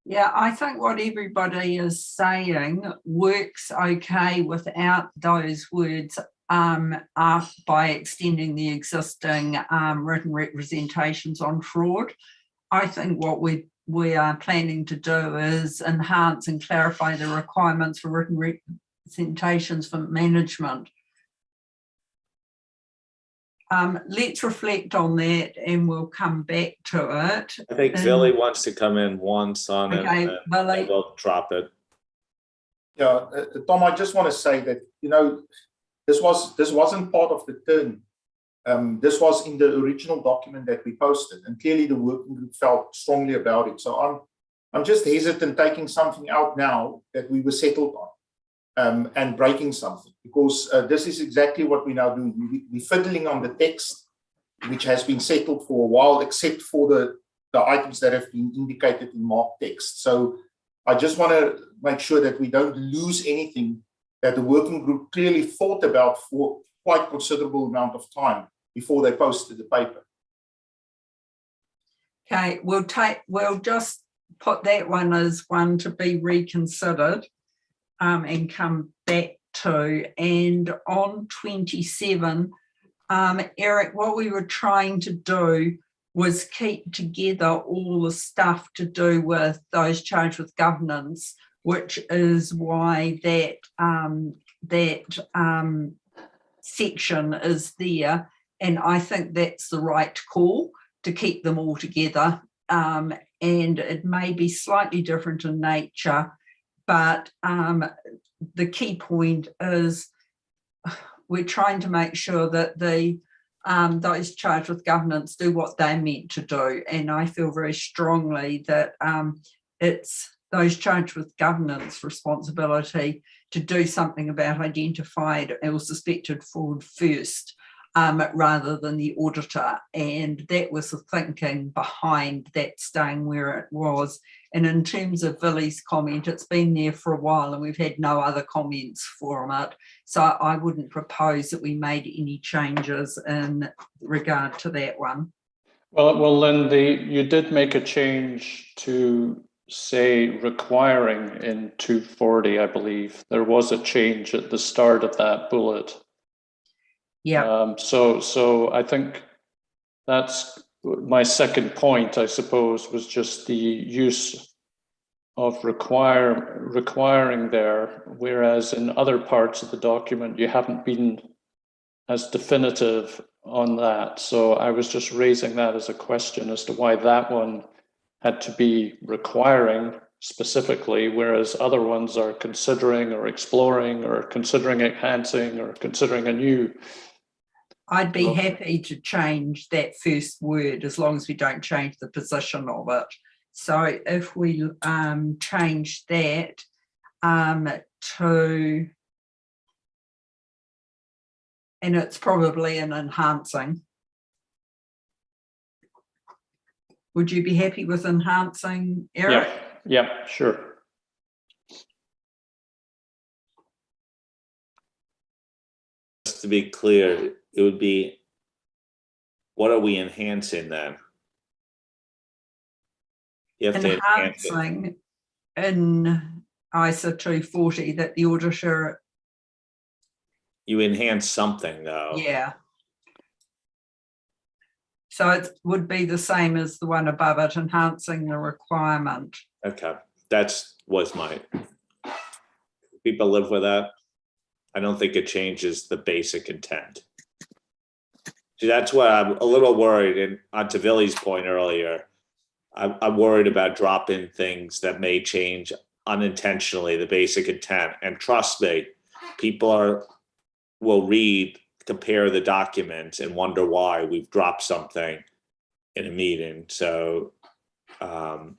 Yeah, I think what everybody is saying works okay without those words by extending the existing written representations on fraud. I think what we are planning to do is enhance and clarify the requirements for written representations for management. Let's reflect on that and we'll come back to it. I think Billy wants to come in once on it, Okay, Billy. and we'll drop it. Yeah, Tom, I just want to say that, you know, this wasn't part of the turn. This was in the original document that we posted, and clearly the working group felt strongly about it. So I'm just hesitant taking something out now that we were settled on, and breaking something, because this is exactly what we're now doing. We're fiddling on the text, which has been settled for a while, except for the items that have been indicated in marked text. So I just want to make sure that we don't lose anything that the working group clearly thought about for quite considerable amount of time before they posted the paper. Okay, we'll just put that one as one to be reconsidered and come back to. And on 27, Eric, what we were trying to do was keep together all the stuff to do with those charged with governance, which is why that section is there. And I think that's the right call, to keep them all together. And it may be slightly different in nature, but the key point is we're trying to make sure that those charged with governance do what they're meant to do. And I feel very strongly that it's those charged with governance responsibility to do something about identified or suspected fraud first. rather than the auditor. And that was the thinking behind that staying where it was. And in terms of Billy's comment, it's been there for a while and we've had no other comments from it. So I wouldn't propose that we made any changes in regard to that one. Well, Lynn, you did make a change to say requiring in 240, I believe. There was a change at the start of that bullet. Yeah. So I think that's my second point, I suppose, was just the use of requiring there, whereas in other parts of the document, you haven't been as definitive on that. So I was just raising that as a question as to why that one had to be requiring specifically, whereas other ones are considering or exploring or considering enhancing or considering a new. I'd be happy to change that first word as long as we don't change the position of it. So if we change that to, and it's probably an enhancing. Would you be happy with enhancing, Eric? Yeah, sure. Just to be clear, it would be, what are we enhancing then? You have to enhance it. Enhancing in ISA 240 that the auditor. You enhance something though. Yeah. So it would be the same as the one above it, enhancing the requirement. Okay, was my, people live with that. I don't think it changes the basic intent. See, that's why I'm a little worried, and onto Billy's point earlier, I'm worried about dropping things that may change unintentionally the basic intent. And trust me, people will read, compare the document and wonder why we've dropped something in a meeting. So, okay.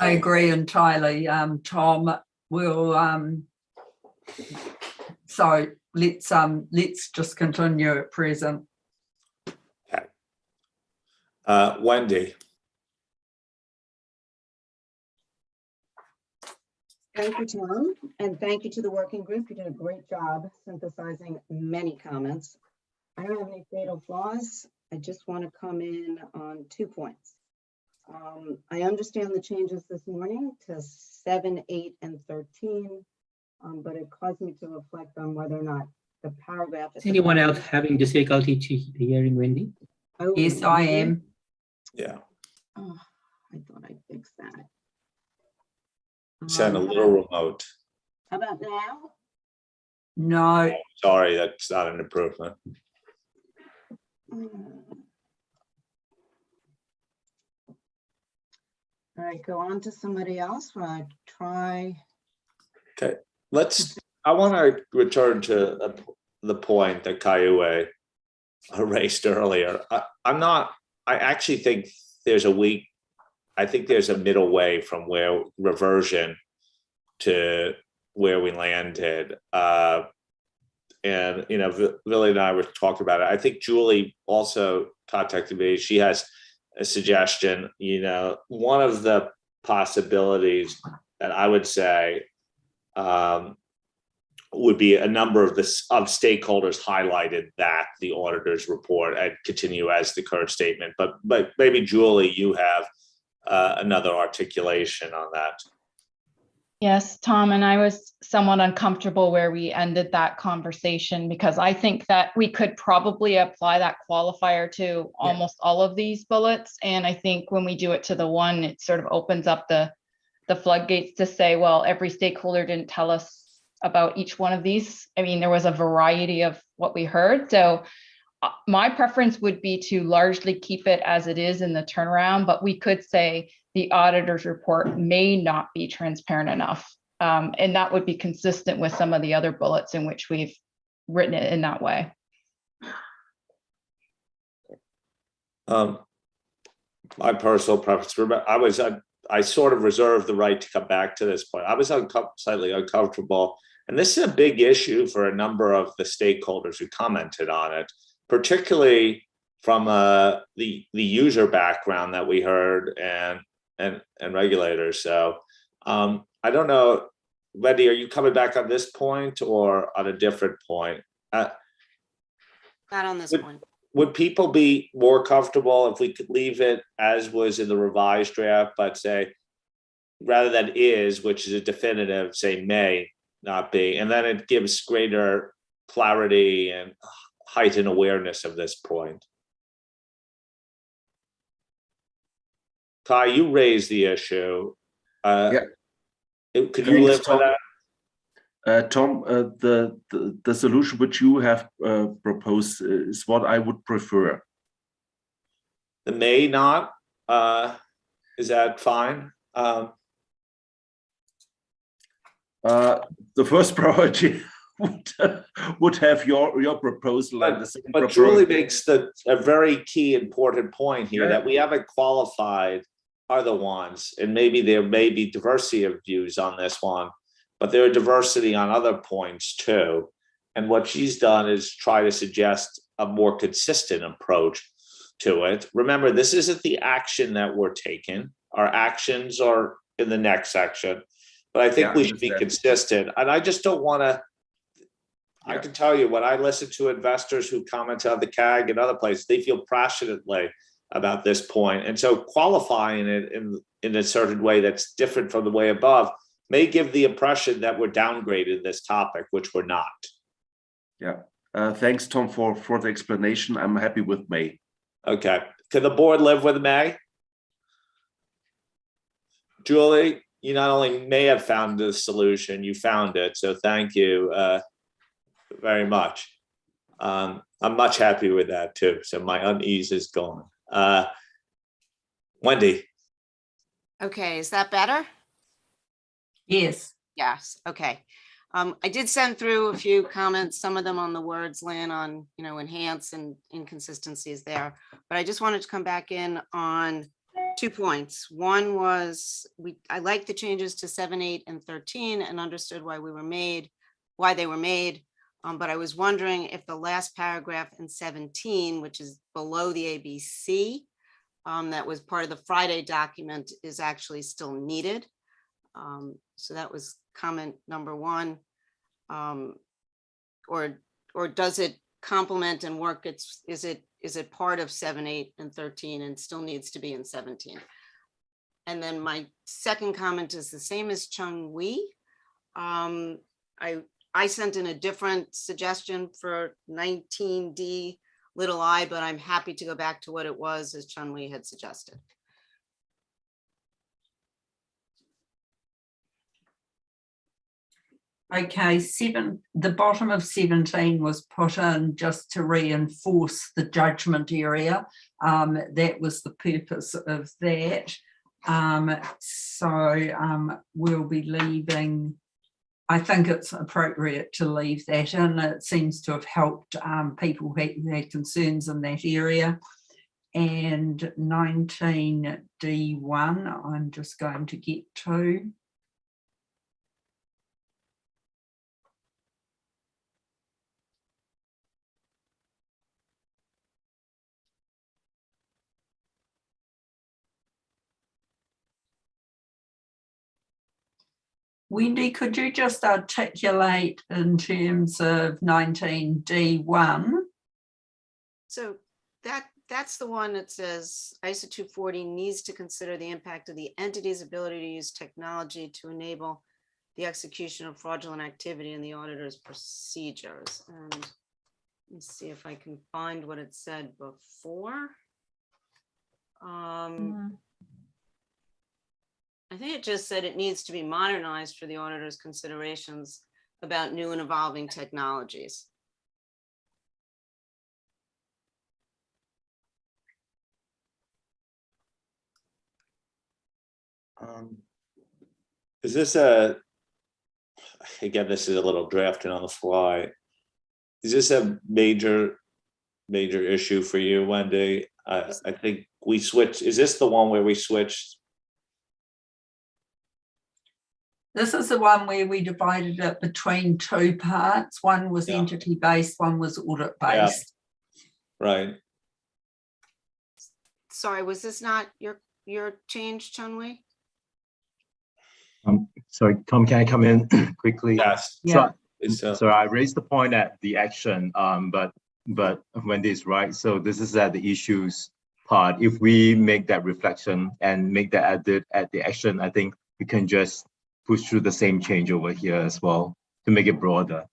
I agree entirely, Tom. We'll so let's just continue at present. Okay. Wendy. Thank you, Tom, and thank you to the working group. You did a great job synthesizing many comments. I don't have any fatal flaws. I just want to come in on 2 points. I understand the changes this morning to 7, 8, and 13, but it caused me to reflect on whether or not the paragraph. Is anyone else having difficulty hearing Wendy? Oh, Yes, I am. Yeah. Oh, I thought I fixed that. Sound a little remote. How about now? No. Sorry, that's not an improvement. All right, go on to somebody else while I try. Okay, I want to return to the point that Kaiue raised earlier. I actually think there's a middle way from where reversion to where we landed. And, Billy and I were talking about it. I think Julie also contacted me. She has a suggestion. One of the possibilities that I would say would be a number of stakeholders highlighted that the auditor's report and continue as the current statement. But maybe Julie, you have another articulation on that. Yes, Tom, and I was somewhat uncomfortable where we ended that conversation because I think that we could probably apply that qualifier to almost all of these bullets. And I think when we do it to the one, it sort of opens up the floodgates to say, well, every stakeholder didn't tell us about each one of these. I mean, there was a variety of what we heard. So my preference would be to largely keep it as it is in the turnaround, but we could say the auditor's report may not be transparent enough. And that would be consistent with some of the other bullets in which we've written it in that way. My personal preference, I sort of reserved the right to come back to this point. I was slightly uncomfortable And this is a big issue for a number of the stakeholders who commented on it, particularly from the user background that we heard and regulators. So I don't know, Wendy, are you coming back on this point or on a different point? Not on this point. Would people be more comfortable if we could leave it as was in the revised draft, but say, rather than is, which is a definitive, say may not be, and then it gives greater clarity and heightened awareness of this point? Kai, you raised the issue. Yeah. Could you live with that? Tom, the solution which you have proposed is what I would prefer. The may not, is that fine? The first priority would have your proposal, and the second but proposal. Julie makes a very key important point here, that we haven't qualified other ones, and maybe there may be diversity of views on this one, but there are diversity on other points too. And what she's done is try to suggest a more consistent approach to it. Remember, this isn't the action that we're taking. Our actions are in the next section, but I think we should be consistent. And I just don't want to, I can tell you, when I listen to investors who comment on the CAG and other places, they feel passionately about this point. And so qualifying it in a certain way that's different from the way above may give the impression that we're downgraded this topic, which we're not. Yeah. Thanks, Tom, for the explanation. I'm happy with May. Okay. Can the board live with May? Julie, you not only may have found the solution, you found it. So thank you very much. I'm much happy with that too. So my unease is gone. Wendy. Okay, is that better? Yes. Yes, okay. I did send through a few comments, some of them on the words, Lynn, on, enhance and inconsistencies there. But I just wanted to come back in on 2 points. One was I liked the changes to 7, 8, and 13 and understood why they were made. But I was wondering if the last paragraph in 17, which is below the ABC, that was part of the Friday document, is actually still needed. So that was comment number 1. Or does it complement and work? Is it part of 7, 8, and 13 and still needs to be in 17? And then my second comment is the same as Chung Wee. I sent in a different suggestion for 19D little I, but I'm happy to go back to what it was as Chun Wee had suggested. Okay, the bottom of 17 was put in just to reinforce the judgment area. That was the purpose of that. We'll be leaving. I think it's appropriate to leave that in. It seems to have helped people who had concerns in that area. And 19D1, I'm just going to get to. Wendy, could you just articulate in terms of 19D1? So that's the one that says ISO 240 needs to consider the impact of the entity's ability to use technology to enable the execution of fraudulent activity in the auditor's procedures. And let me see if I can find what it said before. I think it just said it needs to be modernized for the auditor's considerations about new and evolving technologies. Is this again, this is a little drafting on the fly. Is this a major issue for you, Wendy? I think we switched. Is this the one where we switched? This is the one where we divided it between two parts. One was Yeah. entity-based, one was audit-based. Right. Sorry, was this not your change, Chun-Wei? Sorry, Tom, can I come in quickly? Yes. Yeah. So I raised the point at the action, but Wendy is right. So this is at the issues part. If we make that reflection and make that edit at the action, I think we can just push through the same change over here as well to make it broader.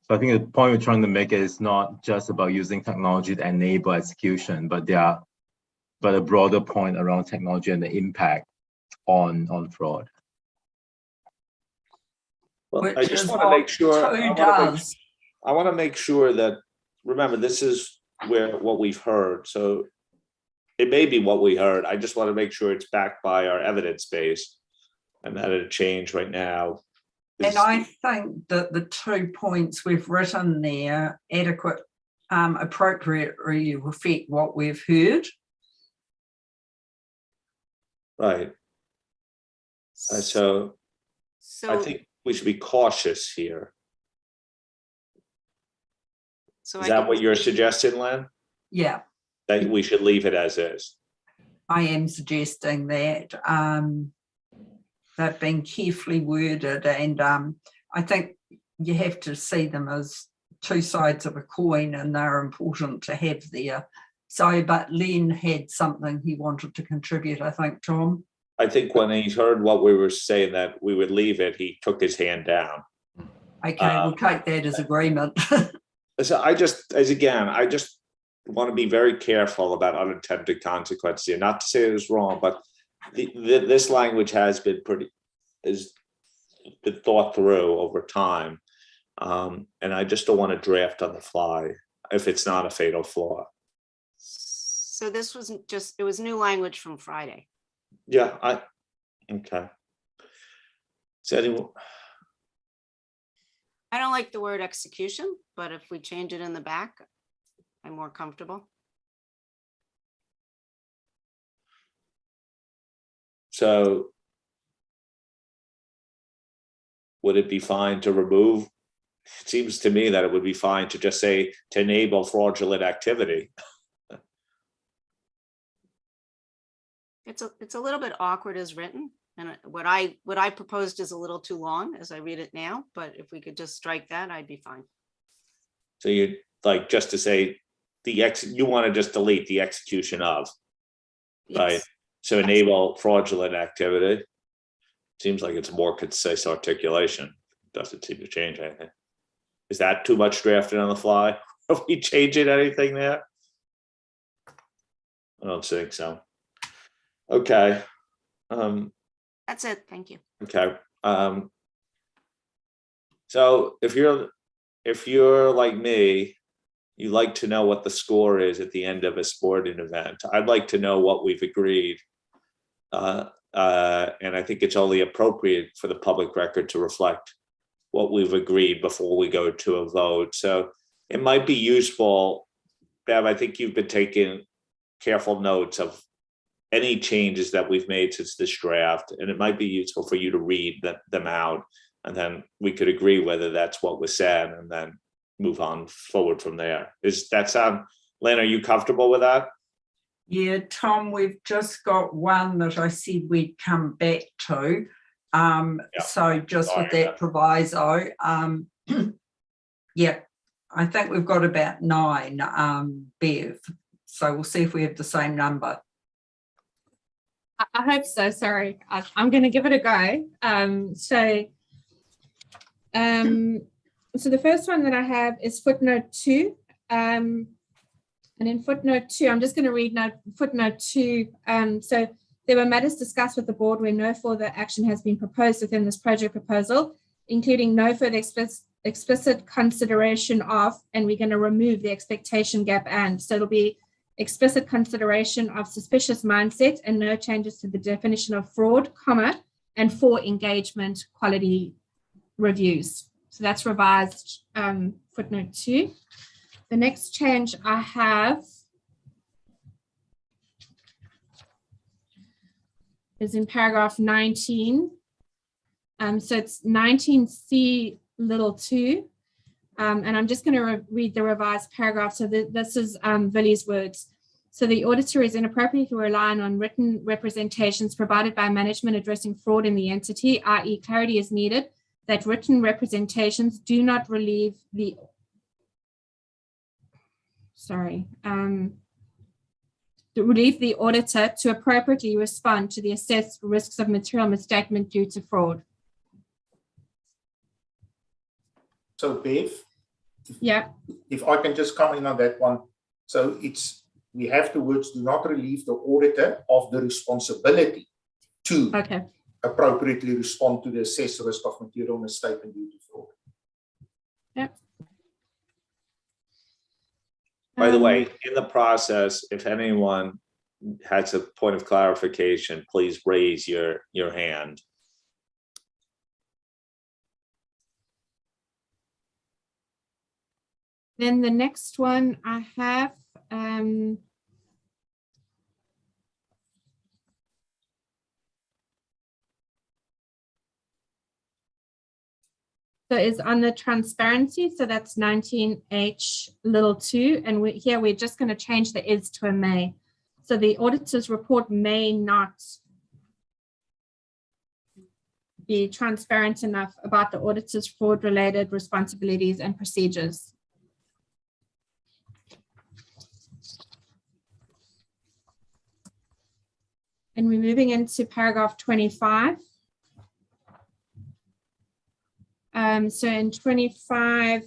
So I think the point we're trying to make is not just about using technology to enable execution, but a broader point around technology and the impact on fraud. Well, I Which just is want to make sure. does. I want to make sure that, remember, this is what we've heard. So it may be what we heard. I just want to make sure it's backed by our evidence base, and that a change right now. And I think that the 2 points we've written there, adequate, appropriately reflect what we've heard. Right. So I think we should be cautious here. So Is that what you're suggesting, Len? Yeah, That we should leave it as is? I am suggesting that. They've been carefully worded, and I think you have to see them as two sides of a coin, and they're important to have there. So, but Len had something he wanted to contribute, I think, Tom. I think when he heard what we were saying, that we would leave it, he took his hand down. Okay, we'll take that as agreement. So I just want to be very careful about unintended consequences here. Not to say it was wrong, but this language has been been thought through over time. And I just don't want to draft on the fly if it's not a fatal flaw. So this was it was new language from Friday. Yeah, okay. So anyone? I don't like the word execution, but if we change it in the back, I'm more comfortable. So would it be fine to remove? It seems to me that it would be fine to just say to enable fraudulent activity. It's a little bit awkward as written, and what I proposed is a little too long as I read it now, but if we could just strike that, I'd be fine. So you like just to say you want to just delete the execution of, Yes. right? So enable fraudulent activity. Seems like it's a more concise articulation. Doesn't seem to change anything. Is that too much drafted on the fly? Are we changing anything there? I don't think so. Okay. That's it. Thank you. Okay. So if you're like me, you like to know what the score is at the end of a sporting event. I'd like to know what we've agreed. And I think it's only appropriate for the public record to reflect what we've agreed before we go to a vote. So it might be useful, Bev, I think you've been taking careful notes of any changes that we've made since this draft, and it might be useful for you to read them out, and then we could agree whether that's what was said and then move on forward from there. Is that sound, Lynn, are you comfortable with that? Yeah, Tom, we've just got one that I said we'd come back to. So just with that proviso, yeah, I think we've got about 9, Bev. So we'll see if we have the same number. I hope so. Sorry, I'm going to give it a go. So the first one that I have is footnote 2. And in footnote 2, I'm just going to read footnote 2. So there were matters discussed with the board where no further action has been proposed within this project proposal, including no further explicit consideration of, and we're going to remove the expectation gap and. So it'll be explicit consideration of suspicious mindset and no changes to the definition of fraud, and 4 engagement quality reviews. So that's revised footnote 2. The next change I have is in paragraph 19. So it's 19C little 2. And I'm just going to read the revised paragraph. So this is Villy's words. So the auditor is inappropriately relying on written representations provided by management addressing fraud in the entity, i.e. clarity is needed that written representations do not relieve the, relieve the auditor to appropriately respond to the assessed risks of material misstatement due to fraud. So Bev, Yeah. if I can just come in on that one. So we have the words do not relieve the auditor of the responsibility to appropriately respond to the assessed risk of material misstatement due to fraud. Yep. By the way, in the process, if anyone has a point of clarification, please raise your hand. Then the next one I have, so is on the transparency. So that's 19H little 2. And here we're just going to change the is to a may. So the auditor's report may not be transparent enough about the auditor's fraud-related responsibilities and procedures. And we're moving into paragraph 25. So in 25,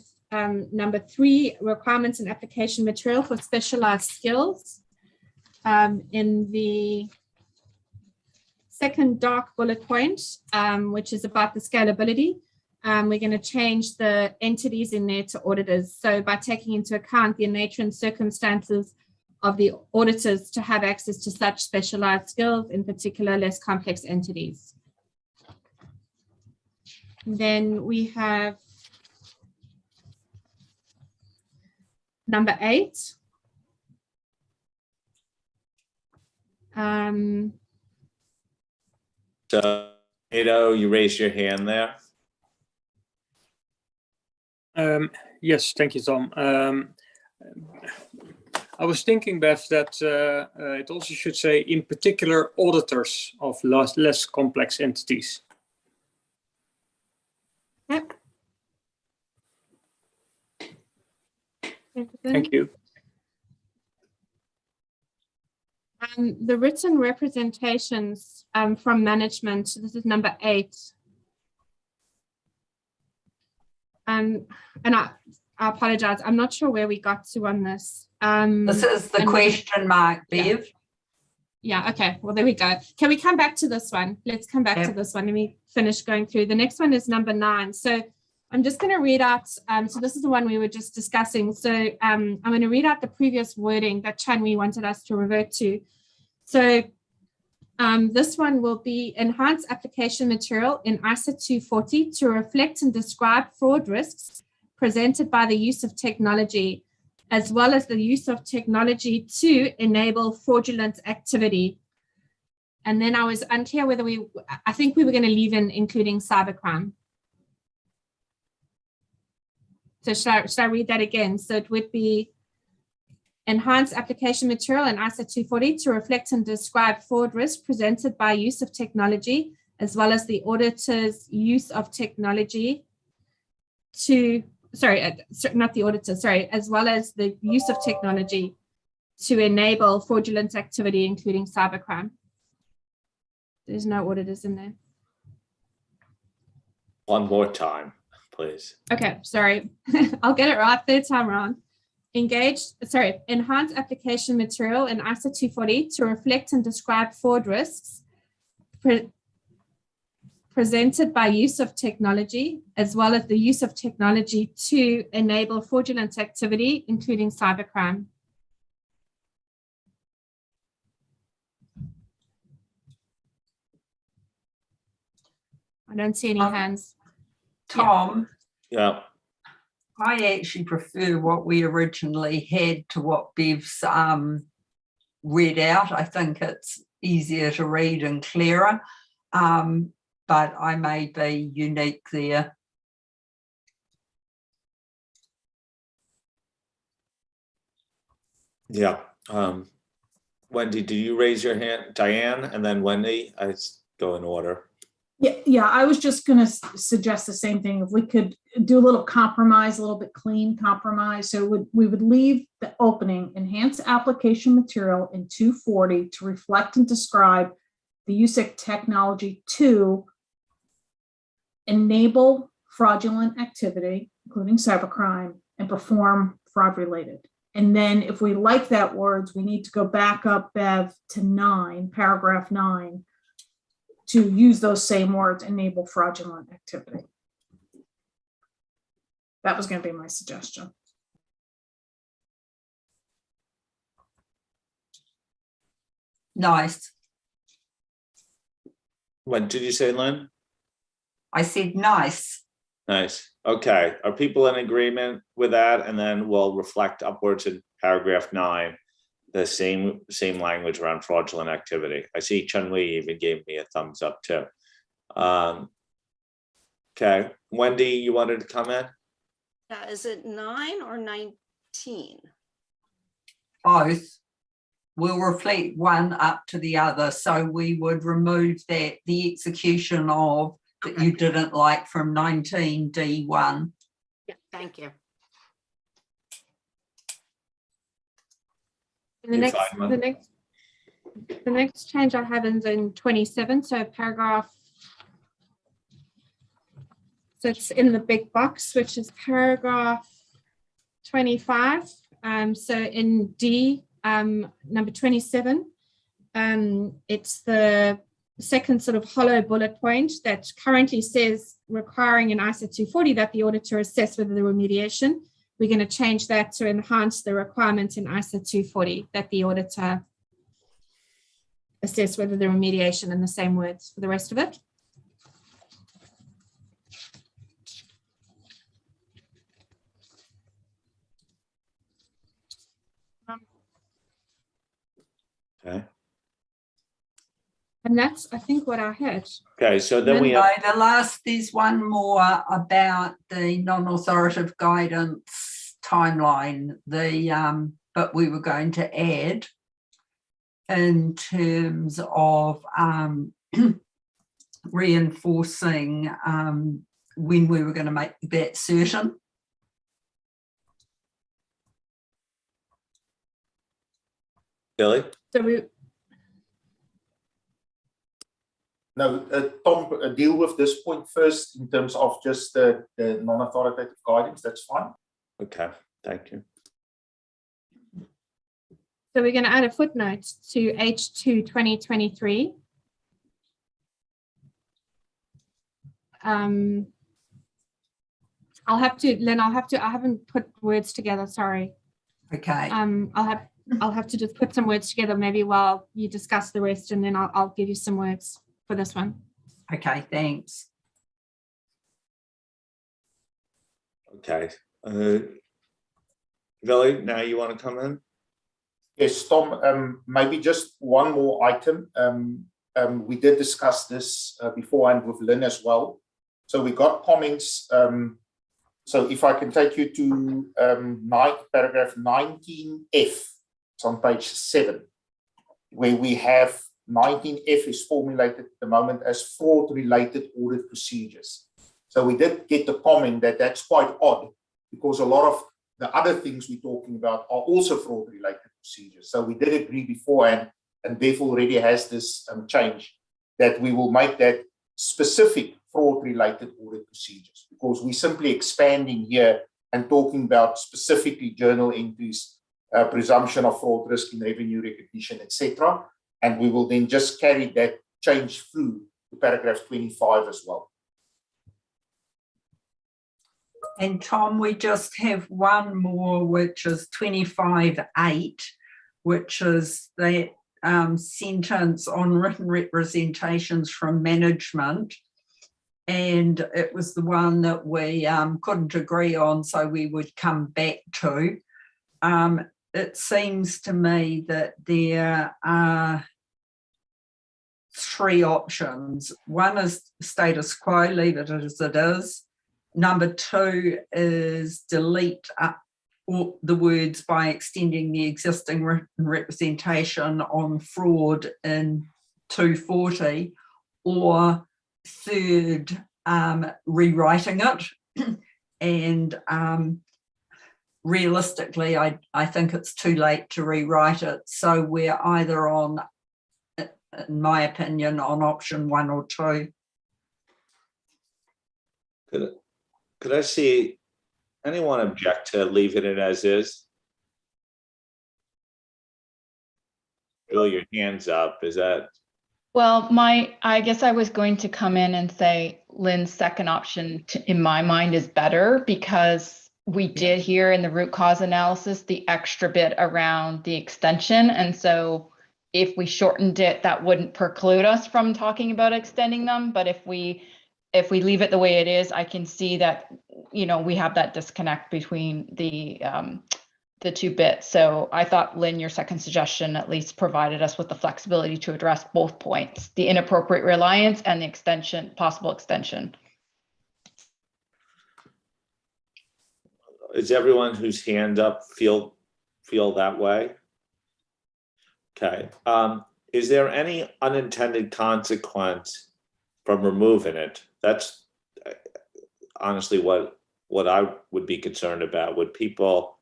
number 3, requirements and application material for specialized skills. In the second dark bullet point, which is about the scalability, we're going to change the entities in there to auditors. So by taking into account the nature and circumstances of the auditors to have access to such specialized skills, in particular less complex entities. Then we have number 8. So, Edo, you raised your hand there. Yes, thank you, Tom. I was thinking, Beth, that it also should say, in particular, auditors of less complex entities. Yep. Thank you. The written representations from management, this is number 8. And I apologize, I'm not sure where we got to on this. This is the question mark, Bev. Yeah, okay, well, there we go. Can we come back to this one? Let's come back to this one. Let me finish going through. The next one is number 9. So I'm just going to read out, so this is the one we were just discussing. So I'm going to read out the previous wording that Chanwi wanted us to revert to. So this one will be enhance application material in ISA 240 to reflect and describe fraud risks presented by the use of technology, as well as the use of technology to enable fraudulent activity. And then I was unclear whether I think we were going to leave in including cybercrime. So should I read that again? So it would be enhance application material in ISA 240 to reflect and describe fraud risk presented by use of technology, as well as the auditor's use of technology to, not the auditor, as well as the use of technology to enable fraudulent activity, including cybercrime. There's no auditors in there. One more time, please. Okay, sorry. I'll get it right, 3rd time around. Enhance application material in ISA 240 to reflect and describe fraud risks presented by use of technology, as well as the use of technology to enable fraudulent activity, including cybercrime. I don't see any hands. Tom? Yeah. I actually prefer what we originally had to what Bev's read out. I think it's easier to read and clearer. But I may be unique there. Yeah. Wendy, do you raise your hand? Diane, and then Wendy. I go in order. Yeah, I was just going to suggest the same thing. If we could do a little compromise, a little bit clean compromise. So we would leave the opening, enhance application material in 240 to reflect and describe the use of technology to enable fraudulent activity, including cybercrime, and perform fraud related. And then if we like that words, we need to go back up, Bev, to 9, paragraph 9, to use those same words, enable fraudulent activity. That was going to be my suggestion. Nice. What did you say, Lynn? I said nice. Nice. Okay. Are people in agreement with that? And then we'll reflect upwards in paragraph 9, the same language around fraudulent activity. I see Chun-Li even gave me a thumbs up too. Okay. Wendy, you wanted to comment? Yeah, is it 9 or 19? Both. We'll reflect one up to the other. So we would remove that, the execution of that you didn't like from 19D1. Yeah, thank you. And the next change I have is in 27. So paragraph. So it's in the big box, which is paragraph 25. So in D, number 27, it's the second sort of hollow bullet point that currently says requiring in ISA 240 that the auditor assess whether the remediation. We're going to change that to enhance the requirement in ISA 240 that the auditor assess whether the remediation, in the same words for the rest of it. Okay. And that's, I think, what I had. Okay, so then we have the last, there's one more about the non-authoritative guidance timeline, but we were going to add in terms of reinforcing when we were going to make that certain. Billy. So No, Tom, deal with this point first in terms of just the non-authoritative guidance. That's fine. Okay, thank you. So we're going to add a footnote to H2 2023. I'll have to, Lynn, I haven't put words together, sorry. Okay. I'll have to just put some words together maybe while you discuss the rest, and then I'll give you some words for this one. Okay, thanks. Okay. Billy, now you want to come in? Yes, Tom, maybe just one more item. We did discuss this beforehand with Lynn as well. So we got comments. So if I can take you to paragraph 19F, it's on page 7, where we have 19F is formulated at the moment as fraud-related audit procedures. So we did get the comment that that's quite odd because a lot of the other things we're talking about are also fraud-related procedures. So we did agree beforehand, and Bev already has this change, that we will make that specific fraud-related audit procedures, because we're simply expanding here and talking about specifically journal entries, presumption of fraud risk in revenue recognition, etc. And we will then just carry that change through to paragraph 25 as well. And Tom, we just have one more, which is 25.8, which is the sentence on written representations from management. And it was the one that we couldn't agree on, so we would come back to. It seems to me that there are three options. One is status quo, leave it as it is. Number two is delete all the words by extending the existing written representation on fraud in 240, or third, rewriting it. And realistically, I think it's too late to rewrite it. So we're either on, in my opinion, on option 1 or 2. Could I see anyone object to leaving it as is? Bill, your hands up. Is that? Well, I guess I was going to come in and say Lynn's second option in my mind is better, because we did hear in the root cause analysis the extra bit around the extension. And so if we shortened it, that wouldn't preclude us from talking about extending them. But if we leave it the way it is, I can see that, we have that disconnect between the two bits. So I thought, Lynn, your second suggestion at least provided us with the flexibility to address both points, the inappropriate reliance and the extension, possible extension. Is everyone whose hand up feel that way? Okay. Is there any unintended consequence from removing it? That's honestly what I would be concerned about. Would people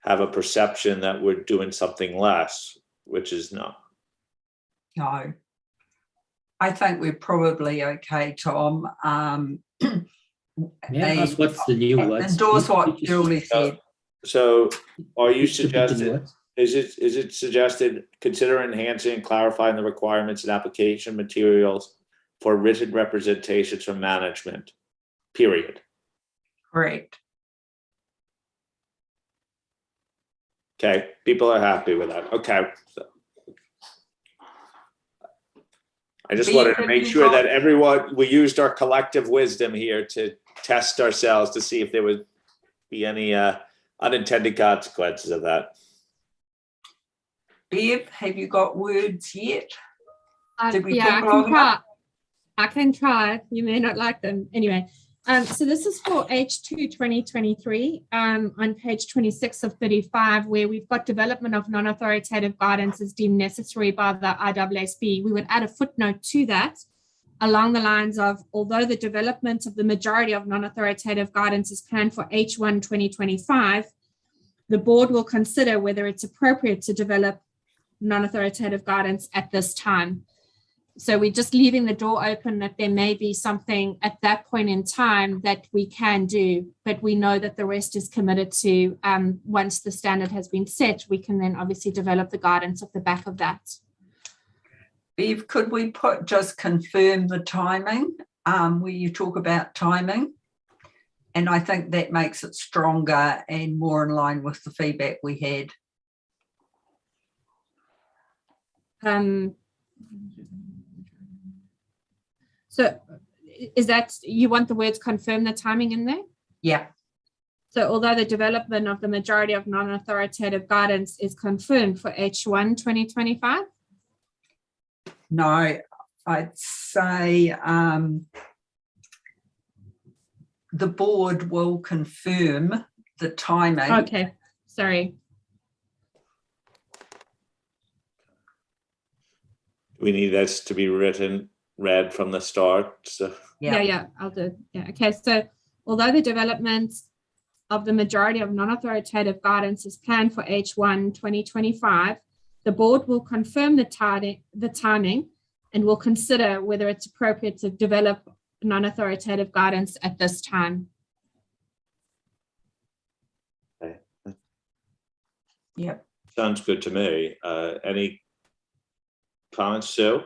have a perception that we're doing something less, which is no? No. I think we're probably okay, Tom. May I ask what's the new words? Endorse what Julie said. So are you Please repeat the new suggesting, words. is it suggested consider enhancing and clarifying the requirements and application materials for written representations from management, period? Correct. Okay, people are happy with that. Okay. So I just wanted to make sure that everyone, we used our collective wisdom here to test ourselves to see if there would be any unintended consequences of that. Bev, have you got words yet? Did we Yeah, talk long enough? I can try. You may not like them. Anyway, so this is for H2 2023 on page 26 of 35, where we've got development of non-authoritative guidance is deemed necessary by the IAASB. We would add a footnote to that along the lines of, although the development of the majority of non-authoritative guidance is planned for H1 2025, the board will consider whether it's appropriate to develop non-authoritative guidance at this time. So we're just leaving the door open that there may be something at that point in time that we can do, but we know that the rest is committed to, once the standard has been set, we can then obviously develop the guidance off the back of that. Bev, could we just confirm the timing, where you talk about timing? And I think that makes it stronger and more in line with the feedback we had. So is that, you want the words confirm the timing in there? Yeah. So although the development of the majority of non-authoritative guidance is confirmed for H1 2025? No, I'd say the board will confirm the timing. Okay, sorry. We need this to be read from the start. So Yeah, I'll do. Yeah, okay. So although the development of the majority of non-authoritative guidance is planned for H1 2025, the board will confirm the timing and will consider whether it's appropriate to develop non-authoritative guidance at this time. okay. Yep. Sounds good to me. Any comments, Sue?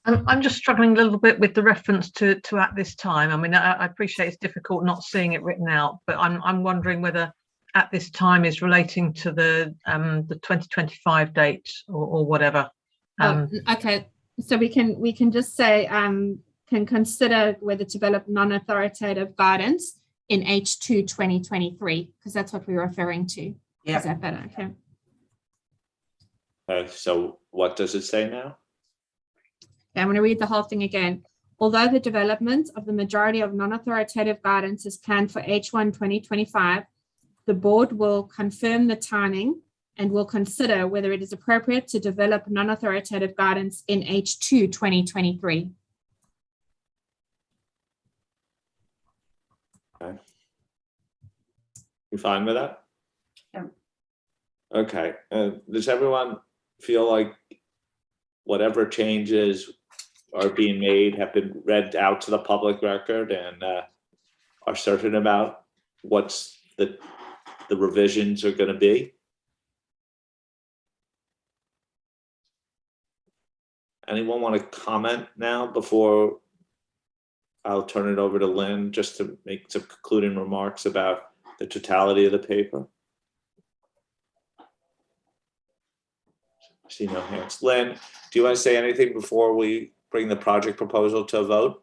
I'm just struggling a little bit with the reference to at this time. I mean, I appreciate it's difficult not seeing it written out, but I'm wondering whether at this time is relating to the 2025 date or whatever. Okay, so we can just say can consider whether to develop non-authoritative guidance in H2 2023, because that's what we're referring to. Yeah. Is that better? Okay. Okay, so what does it say now? I'm going to read the whole thing again. Although the development of the majority of non-authoritative guidance is planned for H1 2025, the board will confirm the timing and will consider whether it is appropriate to develop non-authoritative guidance in H2 2023. Okay. You fine with that? Yeah. Okay. Does everyone feel like whatever changes are being made have been read out to the public record and are certain about what's the revisions are going to be? Anyone want to comment now before I'll turn it over to Lynn just to make some concluding remarks about the totality of the paper? I see no hands. Lynn, do you want to say anything before we bring the project proposal to a vote?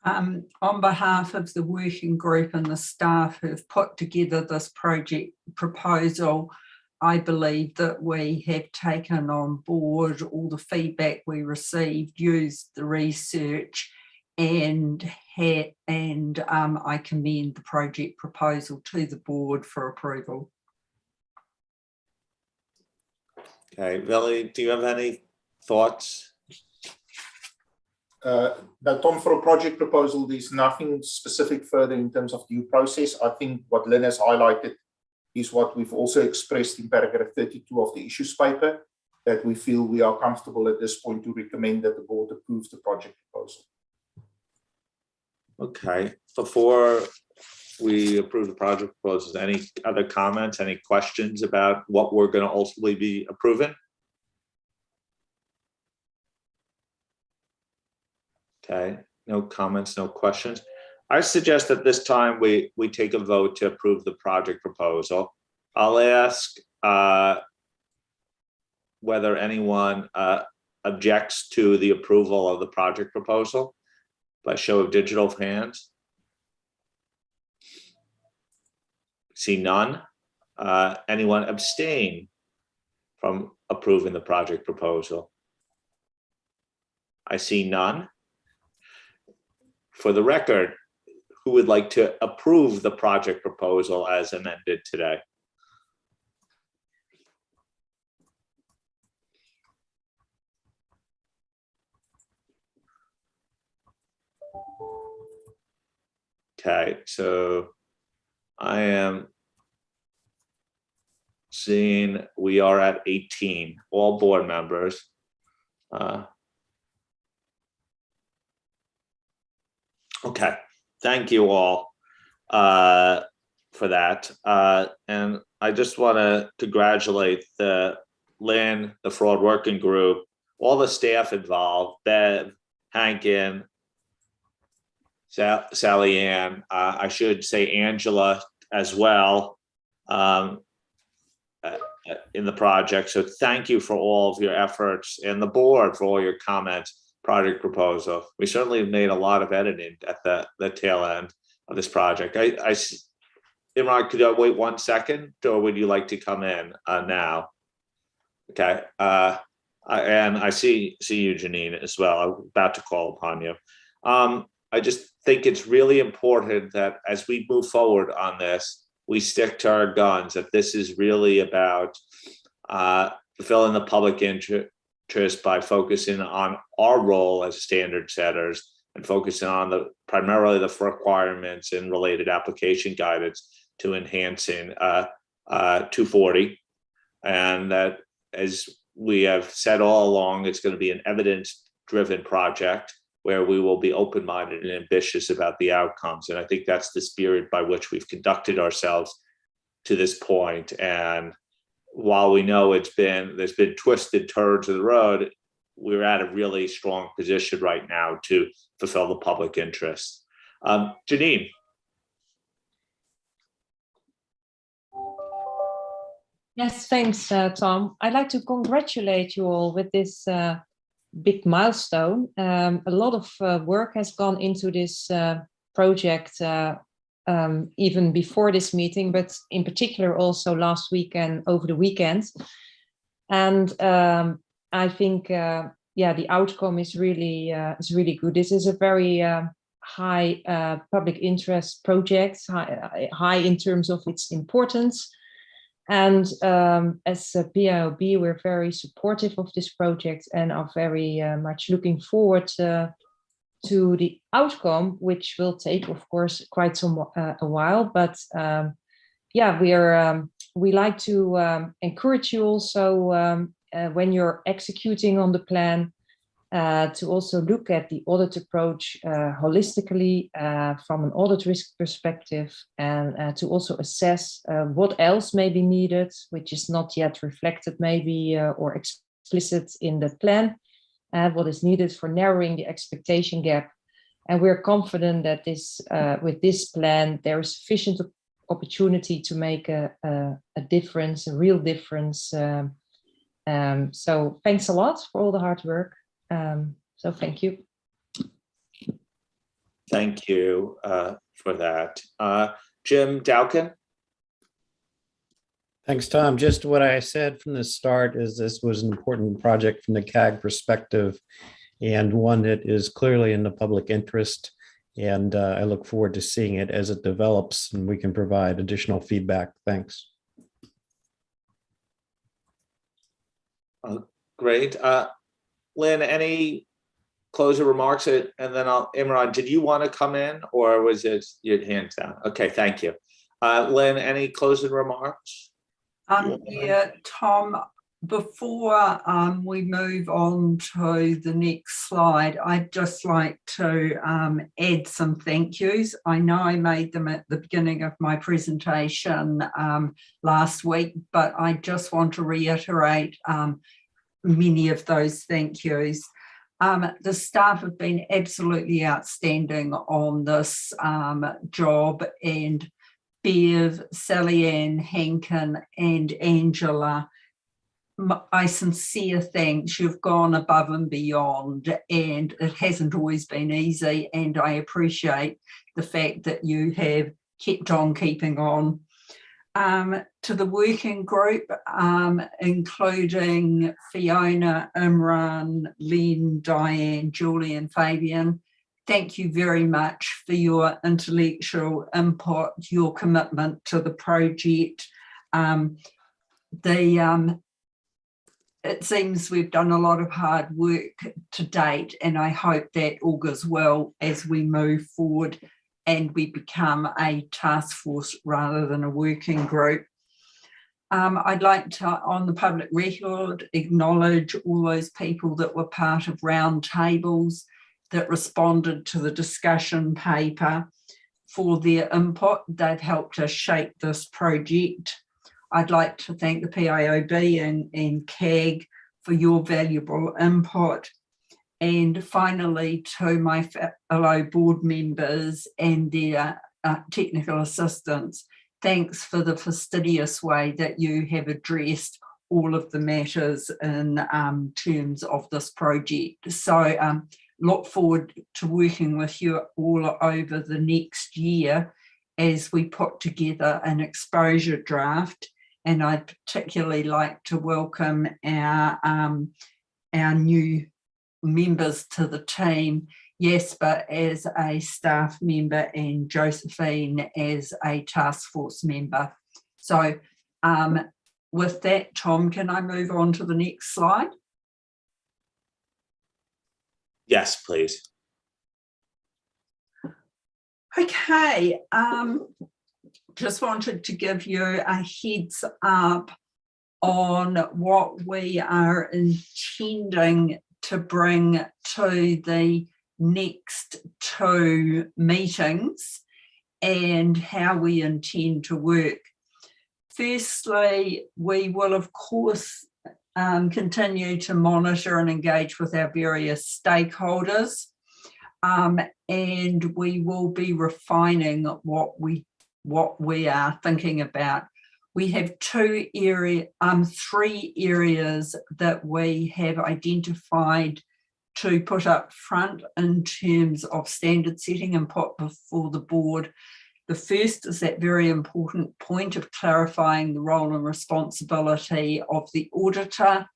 On behalf of the working group and the staff who've put together this project proposal, I believe that we have taken on board all the feedback we received, used the research, and I commend the project proposal to the board for approval. Okay, Veli, do you have any thoughts? No, Tom, for a project proposal, there's nothing specific further in terms of due process. I think what Lynn has highlighted is what we've also expressed in paragraph 32 of the issues paper, that we feel we are comfortable at this point to recommend that the board approves the project proposal. Okay, before we approve the project proposals, any other comments, any questions about what we're going to ultimately be approving? Okay, no comments, no questions. I suggest that this time we take a vote to approve the project proposal. I'll ask whether anyone objects to the approval of the project proposal by show of digital hands. See none. Anyone abstain from approving the project proposal? I see none. For the record, who would like to approve the project proposal as amended today? Okay, so I am seeing we are at 18, all board members. Okay, thank you all for that. And I just want to congratulate Lynn, the fraud working group, all the staff involved, Bev, Hankin, Sally Ann, I should say Angela as well, in the project. So thank you for all of your efforts, and the board for all your comments. Project proposal. We certainly made a lot of editing at the tail end of this project. Imran, could I wait 1 second, or would you like to come in now? Okay. And I see you, Janine, as well. I'm about to call upon you. I just think it's really important that as we move forward on this, we stick to our guns, that this is really about fulfilling the public interest by focusing on our role as standard setters and focusing on primarily the requirements and related application guidance to enhancing 240. And that, as we have said all along, it's going to be an evidence-driven project where we will be open-minded and ambitious about the outcomes. And I think that's the spirit by which we've conducted ourselves to this point. And while we know there's been twisted turns of the road, we're at a really strong position right now to fulfill the public interest. Janine. Yes, thanks, Tom. I'd like to congratulate you all with this big milestone. A lot of work has gone into this project even before this meeting, but in particular also last week and over the weekend. And I think yeah, the outcome is really good. This is a very high public interest project, high in terms of its importance. And as a PIOB, we're very supportive of this project and are very much looking forward to the outcome, which will take, of course, quite a while. But yeah, we like to encourage you also when you're executing on the plan to also look at the audit approach holistically from an audit risk perspective, and to also assess what else may be needed, which is not yet reflected maybe or explicit in the plan, what is needed for narrowing the expectation gap. And we're confident that with this plan, there is sufficient opportunity to make a difference, a real difference. So thanks a lot for all the hard work. So thank you. Thank you for that. Jim Dowkin. Thanks, Tom. Just what I said from the start is this was an important project from the CAG perspective, and one that is clearly in the public interest. And I look forward to seeing it as it develops and we can provide additional feedback. Thanks. Great. Lynn, any closing remarks? And then Imran, did you want to come in or was it your hands down? Okay, thank you. Lynn, any closing remarks? Yeah, Tom, before we move on to the next slide, I'd just like to add some thank yous. I know I made them at the beginning of my presentation last week, but I just want to reiterate many of those thank yous. The staff have been absolutely outstanding on this job, and Bev, Sally Ann, Hankin and Angela, my sincere thanks. You've gone above and beyond, and it hasn't always been easy, and I appreciate the fact that you have kept on keeping on. To the working group, including Fiona, Imran, Lynn, Diane, Julie and Fabian, thank you very much for your intellectual input, your commitment to the project. It seems we've done a lot of hard work to date, and I hope that all goes well as we move forward and we become a task force rather than a working group. I'd like to, on the public record, acknowledge all those people that were part of roundtables that responded to the discussion paper for their input. They've helped us shape this project. I'd like to thank the PIOB and CAG for your valuable input. And finally, to my fellow board members and their technical assistants, thanks for the fastidious way that you have addressed all of the matters in terms of this project. So look forward to working with you all over the next year as we put together an exposure draft. And I'd particularly like to welcome our new members to the team, Jesper as a staff member and Josephine as a task force member. So with that, Tom, can I move on to the next slide? Yes, please. Okay, just wanted to give you a heads up on what we are intending to bring to the next two meetings and how we intend to work. Firstly, we will of course continue to monitor and engage with our various stakeholders, and we will be refining what we are thinking about. We have three areas that we have identified to put up front in terms of standard setting and put before the board. The first is that very important point of clarifying the role and responsibility of the auditor.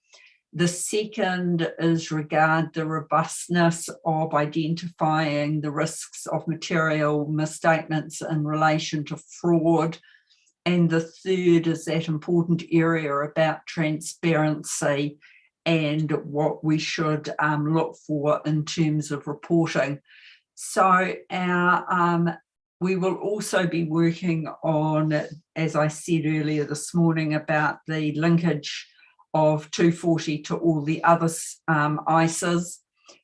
The second is regard the robustness of identifying the risks of material misstatements in relation to fraud. And the third is that important area about transparency and what we should look for in terms of reporting. So we will also be working on, as I said earlier this morning, about the linkage of 240 to all the other ISAs.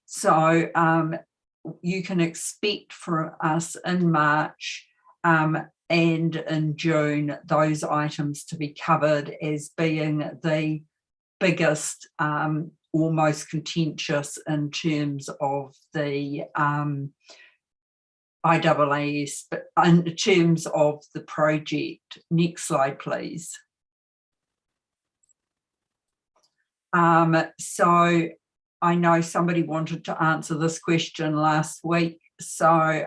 So you can expect for us in March and in June those items to be covered as being the biggest or most contentious in terms of the IAAS, but in terms of the project. Next slide, please. So I know somebody wanted to answer this question last week. So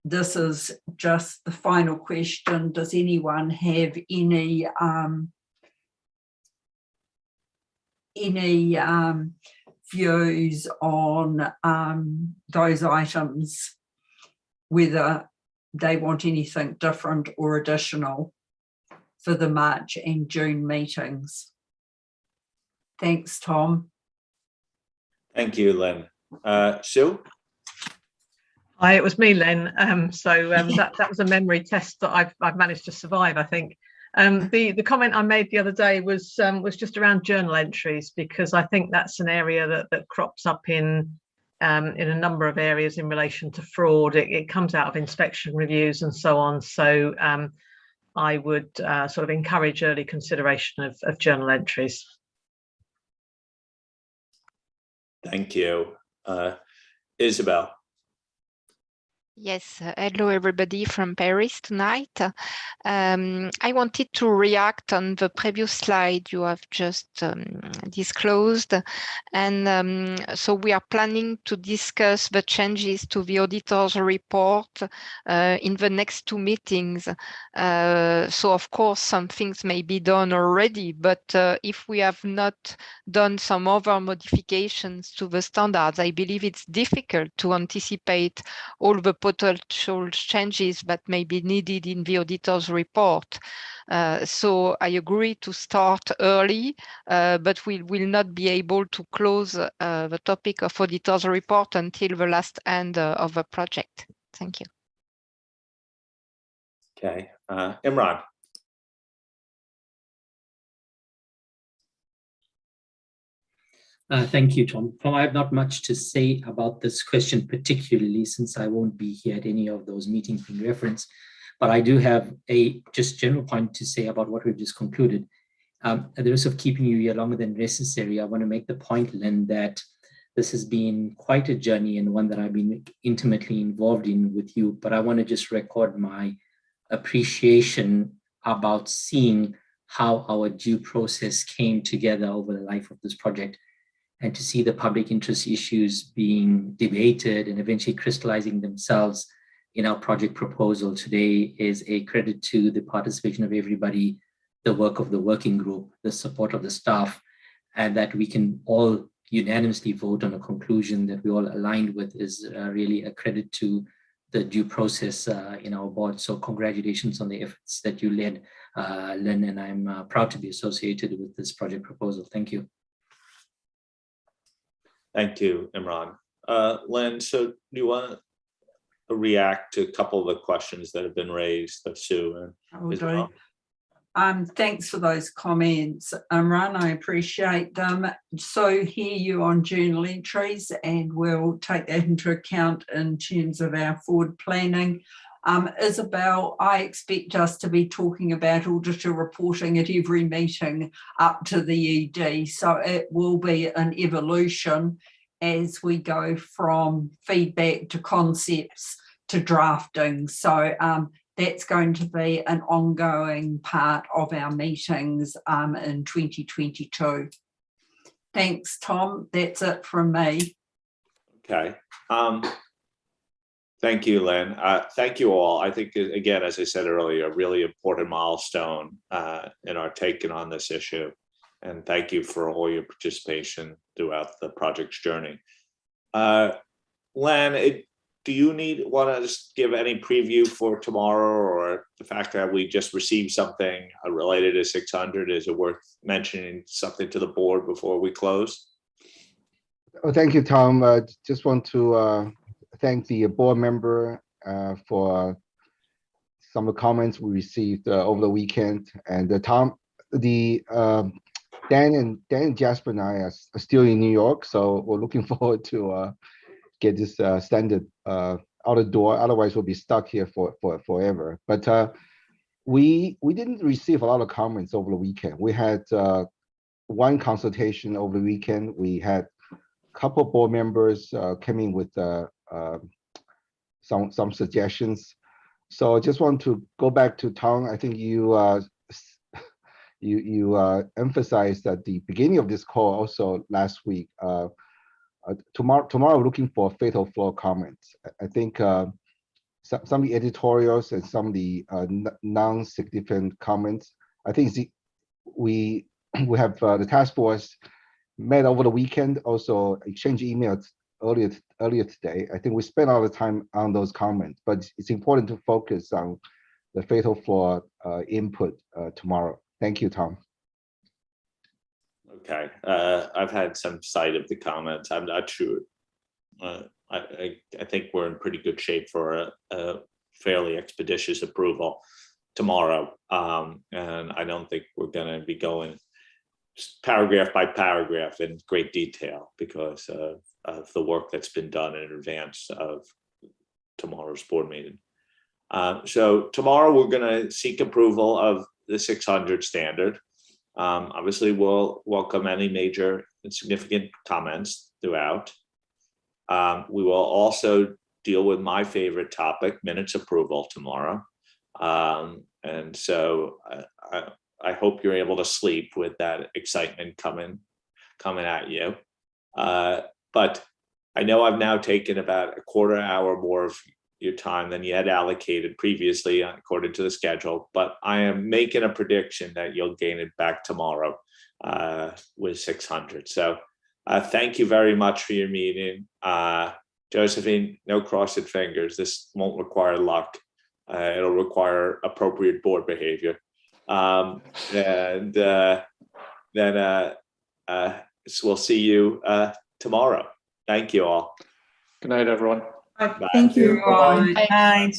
this is just the final question. Does anyone have any views on those items, whether they want anything different or additional for the March and June meetings? Thanks, Tom. Thank you, Lynn. Sue? Hi, it was me, Len. That was a memory test that I've managed to survive, I think. The comment I made the other day was just around journal entries, because I think that's an area that crops up in a number of areas in relation to fraud. It comes out of inspection reviews and so on. So I would sort of encourage early consideration of journal entries. Thank you. Isabel? Yes, hello everybody from Paris tonight. I wanted to react on the previous slide you have just disclosed. And so we are planning to discuss the changes to the auditor's report in the next 2 meetings. So of course, some things may be done already, but if we have not done some other modifications to the standards, I believe it's difficult to anticipate all the potential changes that may be needed in the auditor's report. So I agree to start early, but we will not be able to close the topic of auditor's report until the last end of the project. Thank you. Okay, Imran? Thank you, Tom. Tom, I have not much to say about this question, particularly since I won't be here at any of those meetings being referenced, but I do have a just general point to say about what we've just concluded. At the risk of keeping you here longer than necessary, I want to make the point, Lynn, that this has been quite a journey and one that I've been intimately involved in with you, but I want to just record my appreciation about seeing how our due process came together over the life of this project, and to see the public interest issues being debated and eventually crystallizing themselves in our project proposal today is a credit to the participation of everybody, the work of the working group, the support of the staff, and that we can all unanimously vote on a conclusion that we all aligned with is really a credit to the due process in our board. So congratulations on the efforts that you led, Lynn, and I'm proud to be associated with this project proposal. Thank you. Thank you, Imran. Lynn, so do you want to react to a couple of the questions that have been raised of Sue and Isabel? Thanks for those comments, Imran. I appreciate them. So hear you on journal entries, and we'll take that into account in terms of our forward planning. Isabel, I expect us to be talking about auditor reporting at every meeting up to the ED. So it will be an evolution as we go from feedback to concepts to drafting. So that's going to be an ongoing part of our meetings in 2022. Thanks, Tom. That's it from me. Okay. Thank you, Lynn. Thank you all. I think, again, as I said earlier, a really important milestone in our taking on this issue. And thank you for all your participation throughout the project's journey. Len, do you want to just give any preview for tomorrow, or the fact that we just received something related to 600? Is it worth mentioning something to the board before we close? Oh, thank you, Tom. Just want to thank the board member for some of the comments we received over the weekend. And Dan and Jasper and I are still in New York, so we're looking forward to get this standard out the door. Otherwise, we'll be stuck here for forever. But we didn't receive a lot of comments over the weekend. We had one consultation over the weekend. We had a couple of board members coming with some suggestions. So I just want to go back to Tom. I think you emphasized at the beginning of this call also last week. Tomorrow looking for fatal flaw comments. I think some of the editorials and some of the non-significant comments. I think we have the task force met over the weekend, also exchanged emails earlier today. I think we spent all the time on those comments, but it's important to focus on the fatal flaw input tomorrow. Thank you, Tom. Okay, I've had some sight of the comments. I'm not sure. I think we're in pretty good shape for a fairly expeditious approval tomorrow. And I don't think we're going to be going paragraph by paragraph in great detail because of the work that's been done in advance of tomorrow's board meeting. So tomorrow we're going to seek approval of the 600 standard. Obviously, we'll welcome any major and significant comments throughout. We will also deal with my favorite topic, minutes approval, tomorrow. And so I hope you're able to sleep with that excitement coming at you. But I know I've now taken about a quarter hour more of your time than you had allocated previously according to the schedule, but I am making a prediction that you'll gain it back tomorrow with 600. So thank you very much for your meeting. Josephine, no crossed fingers. This won't require luck. It'll require appropriate board behavior. And then we'll see you tomorrow. Thank you all. Good night, everyone. Thank you. Bye.